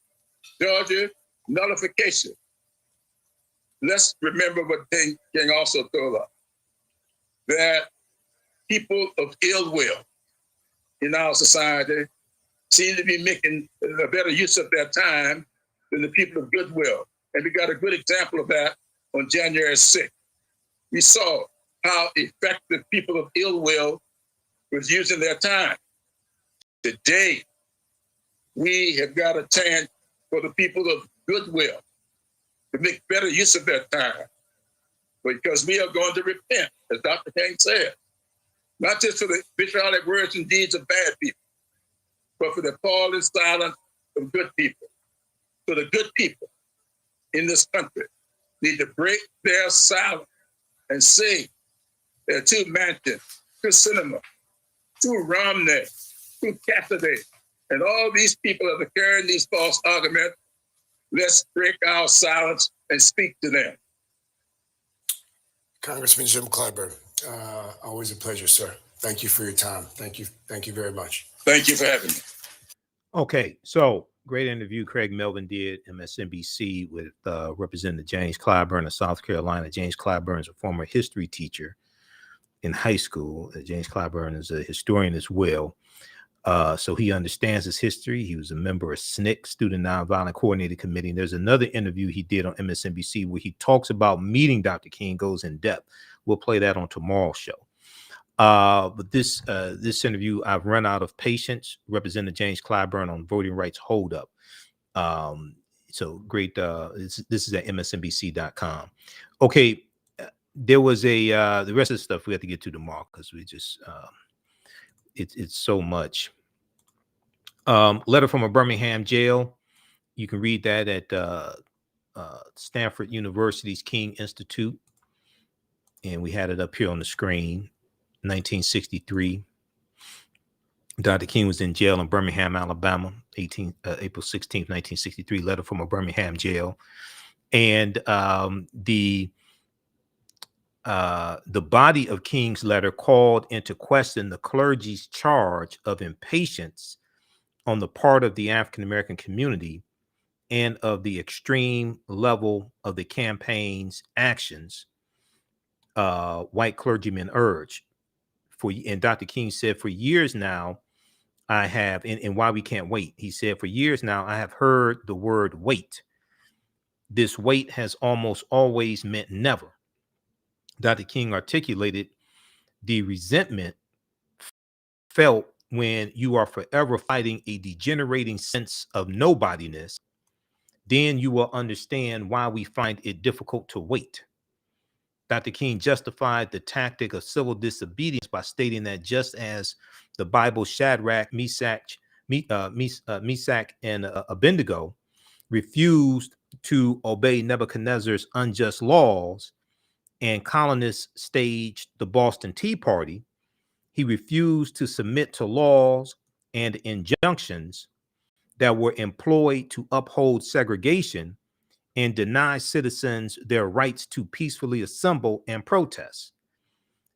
Georgia, nullification. Let's remember what King also told us, that people of ill will in our society seem to be making a better use of their time than the people of goodwill. And we got a good example of that on January 6th. We saw how effective people of ill will was using their time. Today, we have got a chance for the people of goodwill to make better use of their time, because we are going to repent, as Dr. King said, not just for the vitriolic words and deeds of bad people, but for the appalling silence of good people. So the good people in this country need to break their silence and say to Manchin, to Sinema, to Romney, to Cassidy, and all these people that are carrying these false arguments, let's break our silence and speak to them. Congressman Jim Clyburn, always a pleasure, sir. Thank you for your time. Thank you very much. Thank you for having me. Okay, so great interview Craig Melvin did, MSNBC, with Representative James Clyburn of South Carolina. James Clyburn is a former history teacher in high school. James Clyburn is a historian as well. So he understands his history. He was a member of SNCC, Student Nonviolent Coordinating Committee. And there's another interview he did on MSNBC where he talks about meeting Dr. King, goes in depth. We'll play that on tomorrow's show. But this interview, I've run out of patience. Representative James Clyburn on voting rights holdup. So great. This is at msnbc.com. Okay. There was the rest of the stuff we have to get to tomorrow because we just, it's so much. Letter from a Birmingham jail. You can read that at Stanford University's King Institute. And we had it up here on the screen. 1963. Dr. King was in jail in Birmingham, Alabama, April 16th, 1963. Letter from a Birmingham jail. And the body of King's letter called into question the clergy's charge of impatience on the part of the African-American community and of the extreme level of the campaign's actions white clergymen urged. And Dr. King said, for years now, I have, and why we can't wait, he said, for years now, I have heard the word wait. This wait has almost always meant never. Dr. King articulated the resentment felt when you are forever fighting a degenerating sense of nobodiness. Then you will understand why we find it difficult to wait. Dr. King justified the tactic of civil disobedience by stating that just as the Bible Shadrach, Meshach, and Abednego refused to obey Nebuchadnezzar's unjust laws, and colonists staged the Boston Tea Party, he refused to submit to laws and injunctions that were employed to uphold segregation and deny citizens their rights to peacefully assemble and protest.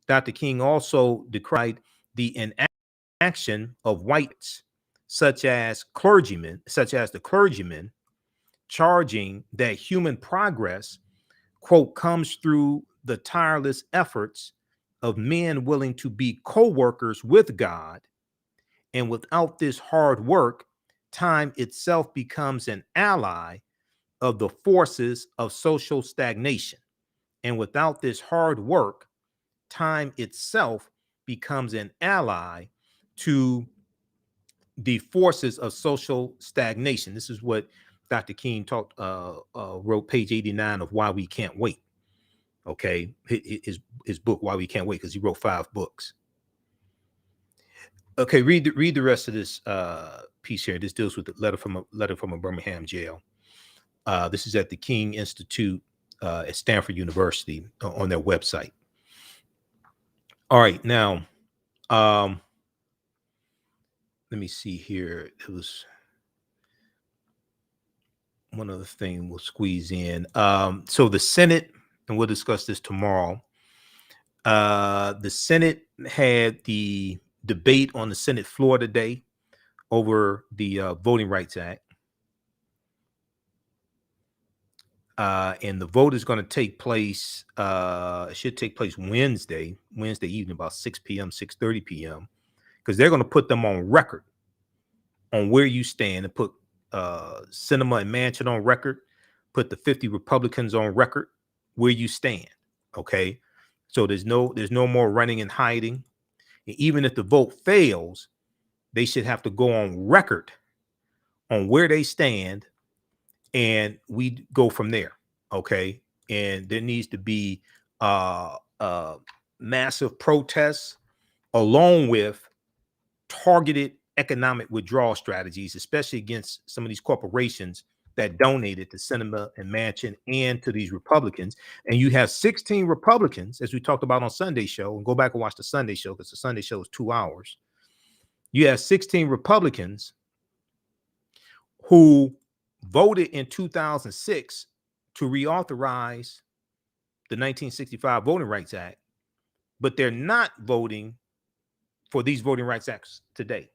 Dr. King also decried the inaction of whites, such as the clergymen, charging that human progress, quote, comes through the tireless efforts of men willing to be co-workers with God. And without this hard work, time itself becomes an ally of the forces of social stagnation. And without this hard work, time itself becomes an ally to the forces of social stagnation. This is what Dr. King wrote, page 89 of Why We Can't Wait. Okay, his book, Why We Can't Wait, because he wrote 5 books. Okay, read the rest of this piece here. This deals with the letter from a Birmingham jail. This is at the King Institute at Stanford University on their website. All right, now, let me see here. It was one other thing we'll squeeze in. So the Senate, and we'll discuss this tomorrow. The Senate had the debate on the Senate floor today over the Voting Rights Act. And the vote is going to take place, it should take place Wednesday evening, about 6 p.m., 6:30 p.m., because they're going to put them on record on where you stand, and put Sinema and Manchin on record, put the 50 Republicans on record where you stand. Okay. So there's no more running and hiding. And even if the vote fails, they should have to go on record on where they stand, and we go from there. Okay. And there needs to be massive protests along with targeted economic withdrawal strategies, especially against some of these corporations that donated to Sinema and Manchin and to these Republicans. And you have 16 Republicans, as we talked about on Sunday show, and go back and watch the Sunday show, because the Sunday show is 2 hours. You have 16 Republicans who voted in 2006 to reauthorize the 1965 Voting Rights Act, but they're not voting for these voting rights acts today.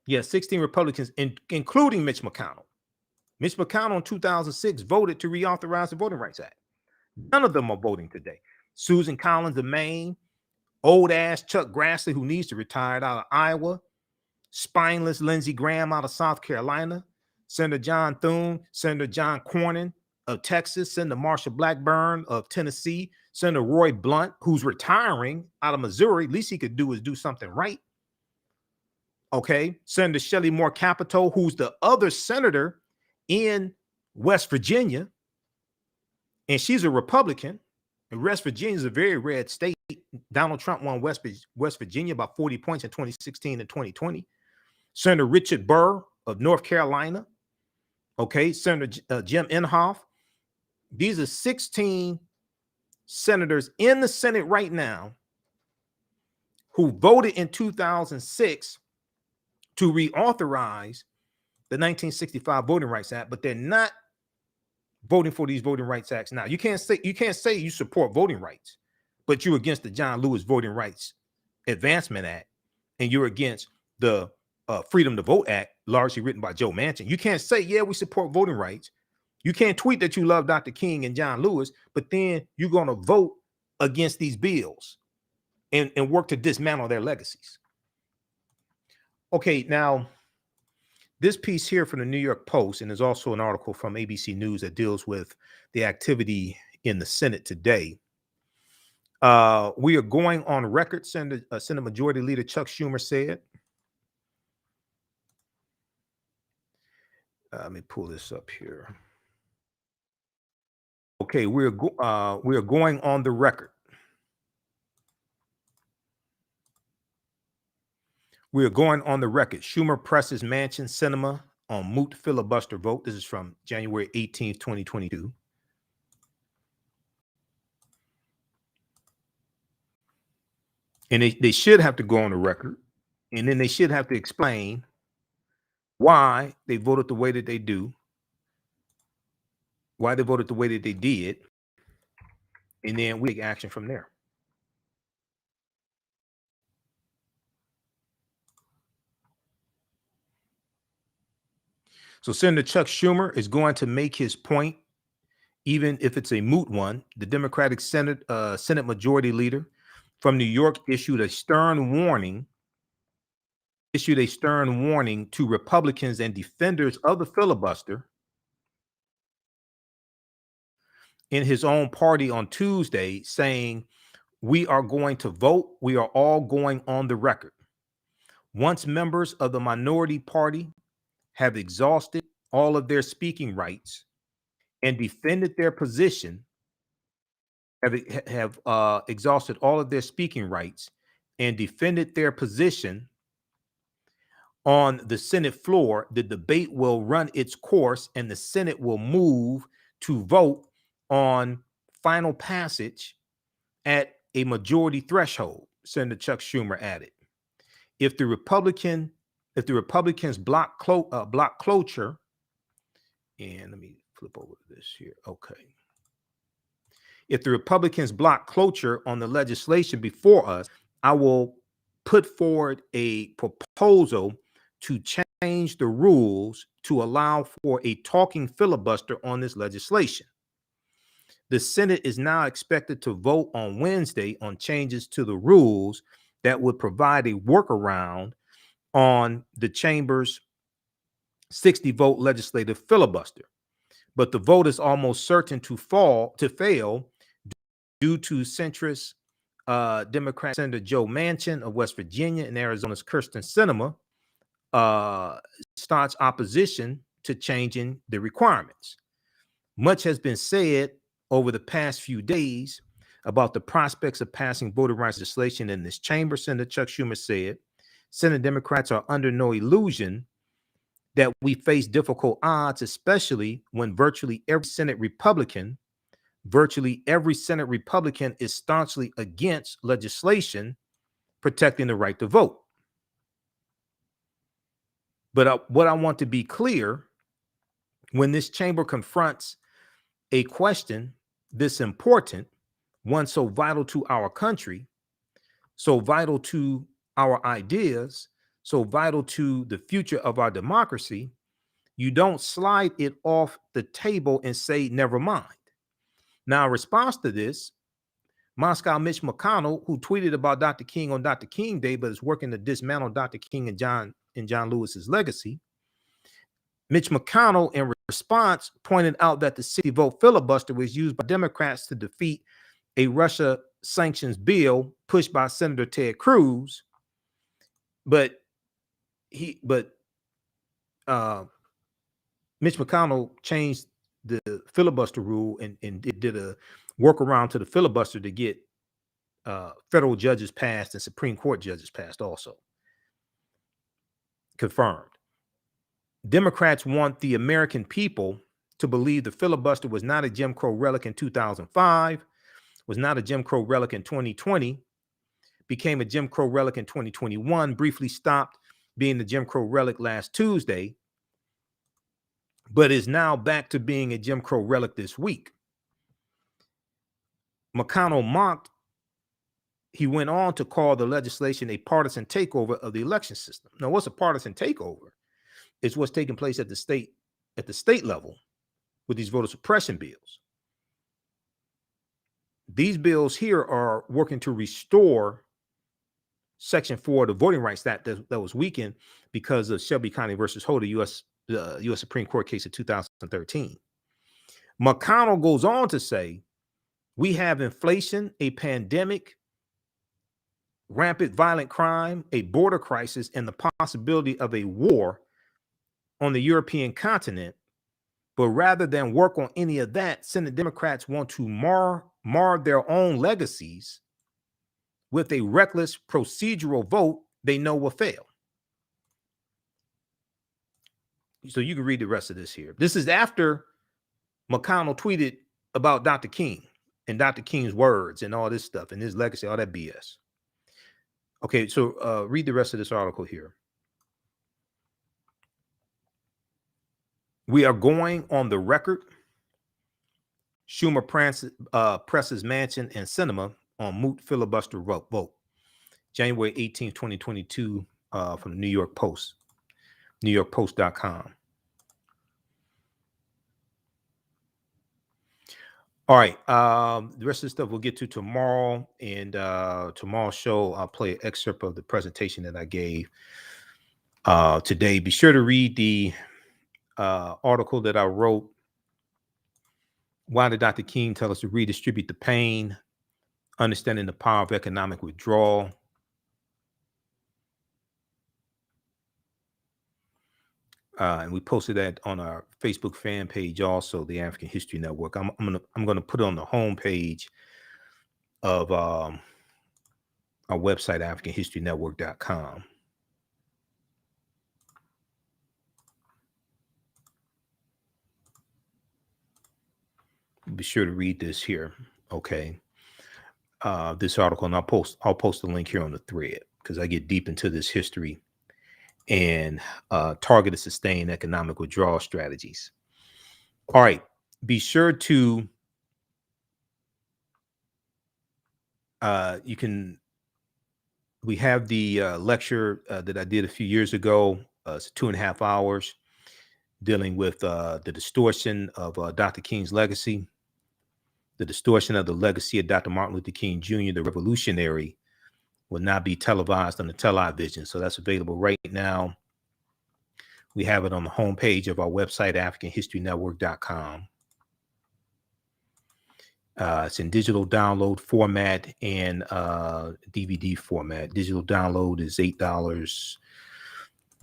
Yeah, 16 Republicans, including Mitch McConnell. Mitch McConnell in 2006 voted to reauthorize the Voting Rights Act. None of them are voting today. Susan Collins of Maine, old ass Chuck Grassley, who needs to retire, out of Iowa, spineless Lindsey Graham out of South Carolina, Senator John Thune, Senator John Cornyn of Texas, Senator Marsha Blackburn of Tennessee, Senator Roy Blunt, who's retiring out of Missouri. Least he could do is do something right. Okay. Senator Shelley Moore Capito, who's the other senator in West Virginia, and she's a Republican. And West Virginia is a very red state. Donald Trump won West Virginia by 40 points in 2016 and 2020. Senator Richard Burr of North Carolina. Okay. Senator Jim Inhofe. These are 16 senators in the Senate right now who voted in 2006 to reauthorize the 1965 Voting Rights Act, but they're not voting for these voting rights acts now. You can't say you support voting rights, but you're against the John Lewis Voting Rights Advancement Act, and you're against the Freedom to Vote Act, largely written by Joe Manchin. You can't say, yeah, we support voting rights. You can't tweet that you love Dr. King and John Lewis, but then you're going to vote against these bills and work to dismantle their legacies. Okay, now this piece here from the New York Post, and there's also an article from ABC News that deals with the activity in the Senate today. We are going on record, Senate Majority Leader Chuck Schumer said. Let me pull this up here. Okay, we are going on the record. We are going on the record. Schumer presses Manchin Sinema on moot filibuster vote. This is from January 18th, 2022. And they should have to go on the record, and then they should have to explain why they voted the way that they do, why they voted the way that they did, and then we take action from there. So Senator Chuck Schumer is going to make his point, even if it's a moot one. The Democratic Senate Majority Leader from New York issued a stern warning to Republicans and defenders of the filibuster in his own party on Tuesday, saying, "We are going to vote. We are all going on the record. Once members of the minority party have exhausted all of their speaking rights and defended their position, have exhausted all of their speaking rights and defended their position on the Senate floor, the debate will run its course and the Senate will move to vote on final passage at a majority threshold," Senator Chuck Schumer added. if the Republicans block cloture, and let me flip over to this here. Okay. If the Republicans block cloture on the legislation before us, I will put forward a proposal to change the rules to allow for a talking filibuster on this legislation. The Senate is now expected to vote on Wednesday on changes to the rules that would provide a workaround on the chamber's 60-vote legislative filibuster. But the vote is almost certain to fail due to centrist Democrat Senator Joe Manchin of West Virginia and Arizona's Kyrsten Sinema staunch opposition to changing the requirements. Much has been said over the past few days about the prospects of passing voting rights legislation in this chamber. Senator Chuck Schumer said, Senate Democrats are under no illusion that we face difficult odds, especially when virtually every Senate Republican is staunchly against legislation protecting the right to vote. But what I want to be clear, when this chamber confronts a question this important, one so vital to our country, so vital to our ideas, so vital to the future of our democracy, you don't slide it off the table and say, never mind. Now, in response to this, Moscow Mitch McConnell, who tweeted about Dr. King on Dr. King Day, but is working to dismantle Dr. King and John Lewis's legacy, Mitch McConnell, in response, pointed out that the 60-vote filibuster was used by Democrats to defeat a Russia sanctions bill pushed by Senator Ted Cruz, but Mitch McConnell changed the filibuster rule and did a workaround to the filibuster to get federal judges passed and Supreme Court judges passed also. Confirmed. Democrats want the American people to believe the filibuster was not a Jim Crow relic in 2005, was not a Jim Crow relic in 2020, became a Jim Crow relic in 2021, briefly stopped being the Jim Crow relic last Tuesday, but is now back to being a Jim Crow relic this week. McConnell mocked. He went on to call the legislation a partisan takeover of the election system. Now, what's a partisan takeover? It's what's taking place at the state level with these voter suppression bills. These bills here are working to restore Section 4 of the Voting Rights Act that was weakened because of Shelby County versus Holder, U.S. Supreme Court case of 2013. McConnell goes on to say, we have inflation, a pandemic, rampant violent crime, a border crisis, and the possibility of a war on the European continent. But rather than work on any of that, Senate Democrats want to mar their own legacies with a reckless procedural vote they know will fail. So you can read the rest of this here. This is after McConnell tweeted about Dr. King and Dr. King's words and all this stuff and his legacy, all that BS. Okay, so read the rest of this article here. We are going on the record. Schumer presses Manchin and Sinema on moot filibuster vote. January 18, 2022, from the New York Post, NewYorkPost.com. All right. The rest of the stuff we'll get to tomorrow. And tomorrow's show, I'll play an excerpt of the presentation that I gave today. Be sure to read the article that I wrote. Why did Dr. King tell us to redistribute the pain? Understanding the power of economic withdrawal. And we posted that on our Facebook fan page, also the African History Network. I'm gonna put it on the homepage of our website, AfricanHistoryNetwork.com. Be sure to read this here, okay? This article, and I'll post the link here on the thread. because I get deep into this history and targeted sustained economic withdrawal strategies. All right, be sure to we have the lecture that I did a few years ago. It's 2.5 hours dealing with the distortion of Dr. King's legacy, the distortion of the legacy of Dr. Martin Luther King Jr., the revolutionary, will not be televised on the television. So that's available right now. We have it on the homepage of our website, AfricanHistoryNetwork.com. It's in digital download format and DVD format. Digital download is $8.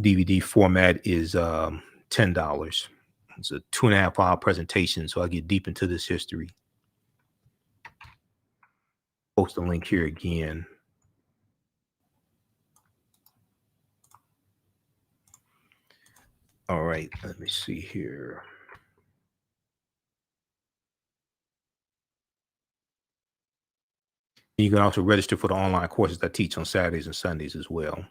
DVD format is $10. It's a 2.5 hour presentation, so I get deep into this history. Post the link here again. All right, let me see here. You can also register for the online courses I teach on Saturdays and Sundays as well.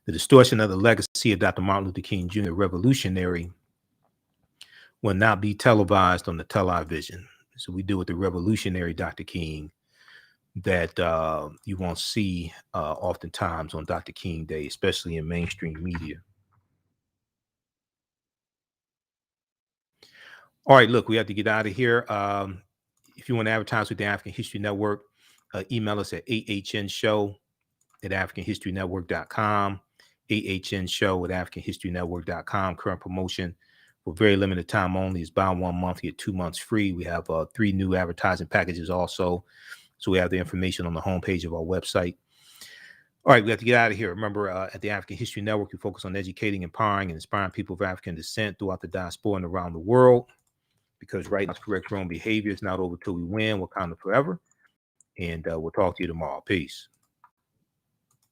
The distortion of the legacy of Dr. Martin Luther King Jr., revolutionary, will not be televised on the television. So we deal with the revolutionary Dr. King that you won't see oftentimes on Dr. King Day, especially in mainstream media. All right, look, we have to get out of here. If you want to advertise with the African History Network, email us at AHNshow@AfricanHistoryNetwork.com, AHNshow@AfricanHistoryNetwork.com. Current promotion for very limited time only is buy 1 month, get 2 months free. We have 3 new advertising packages also. So we have the information on the homepage of our website. All right, we have to get out of here. Remember, at the African History Network, we focus on educating, empowering, and inspiring people of African descent throughout the diaspora and around the world. Because right now, it's correct wrong behavior. It's not over till we win. Wakanda forever. And we'll talk to you tomorrow. Peace.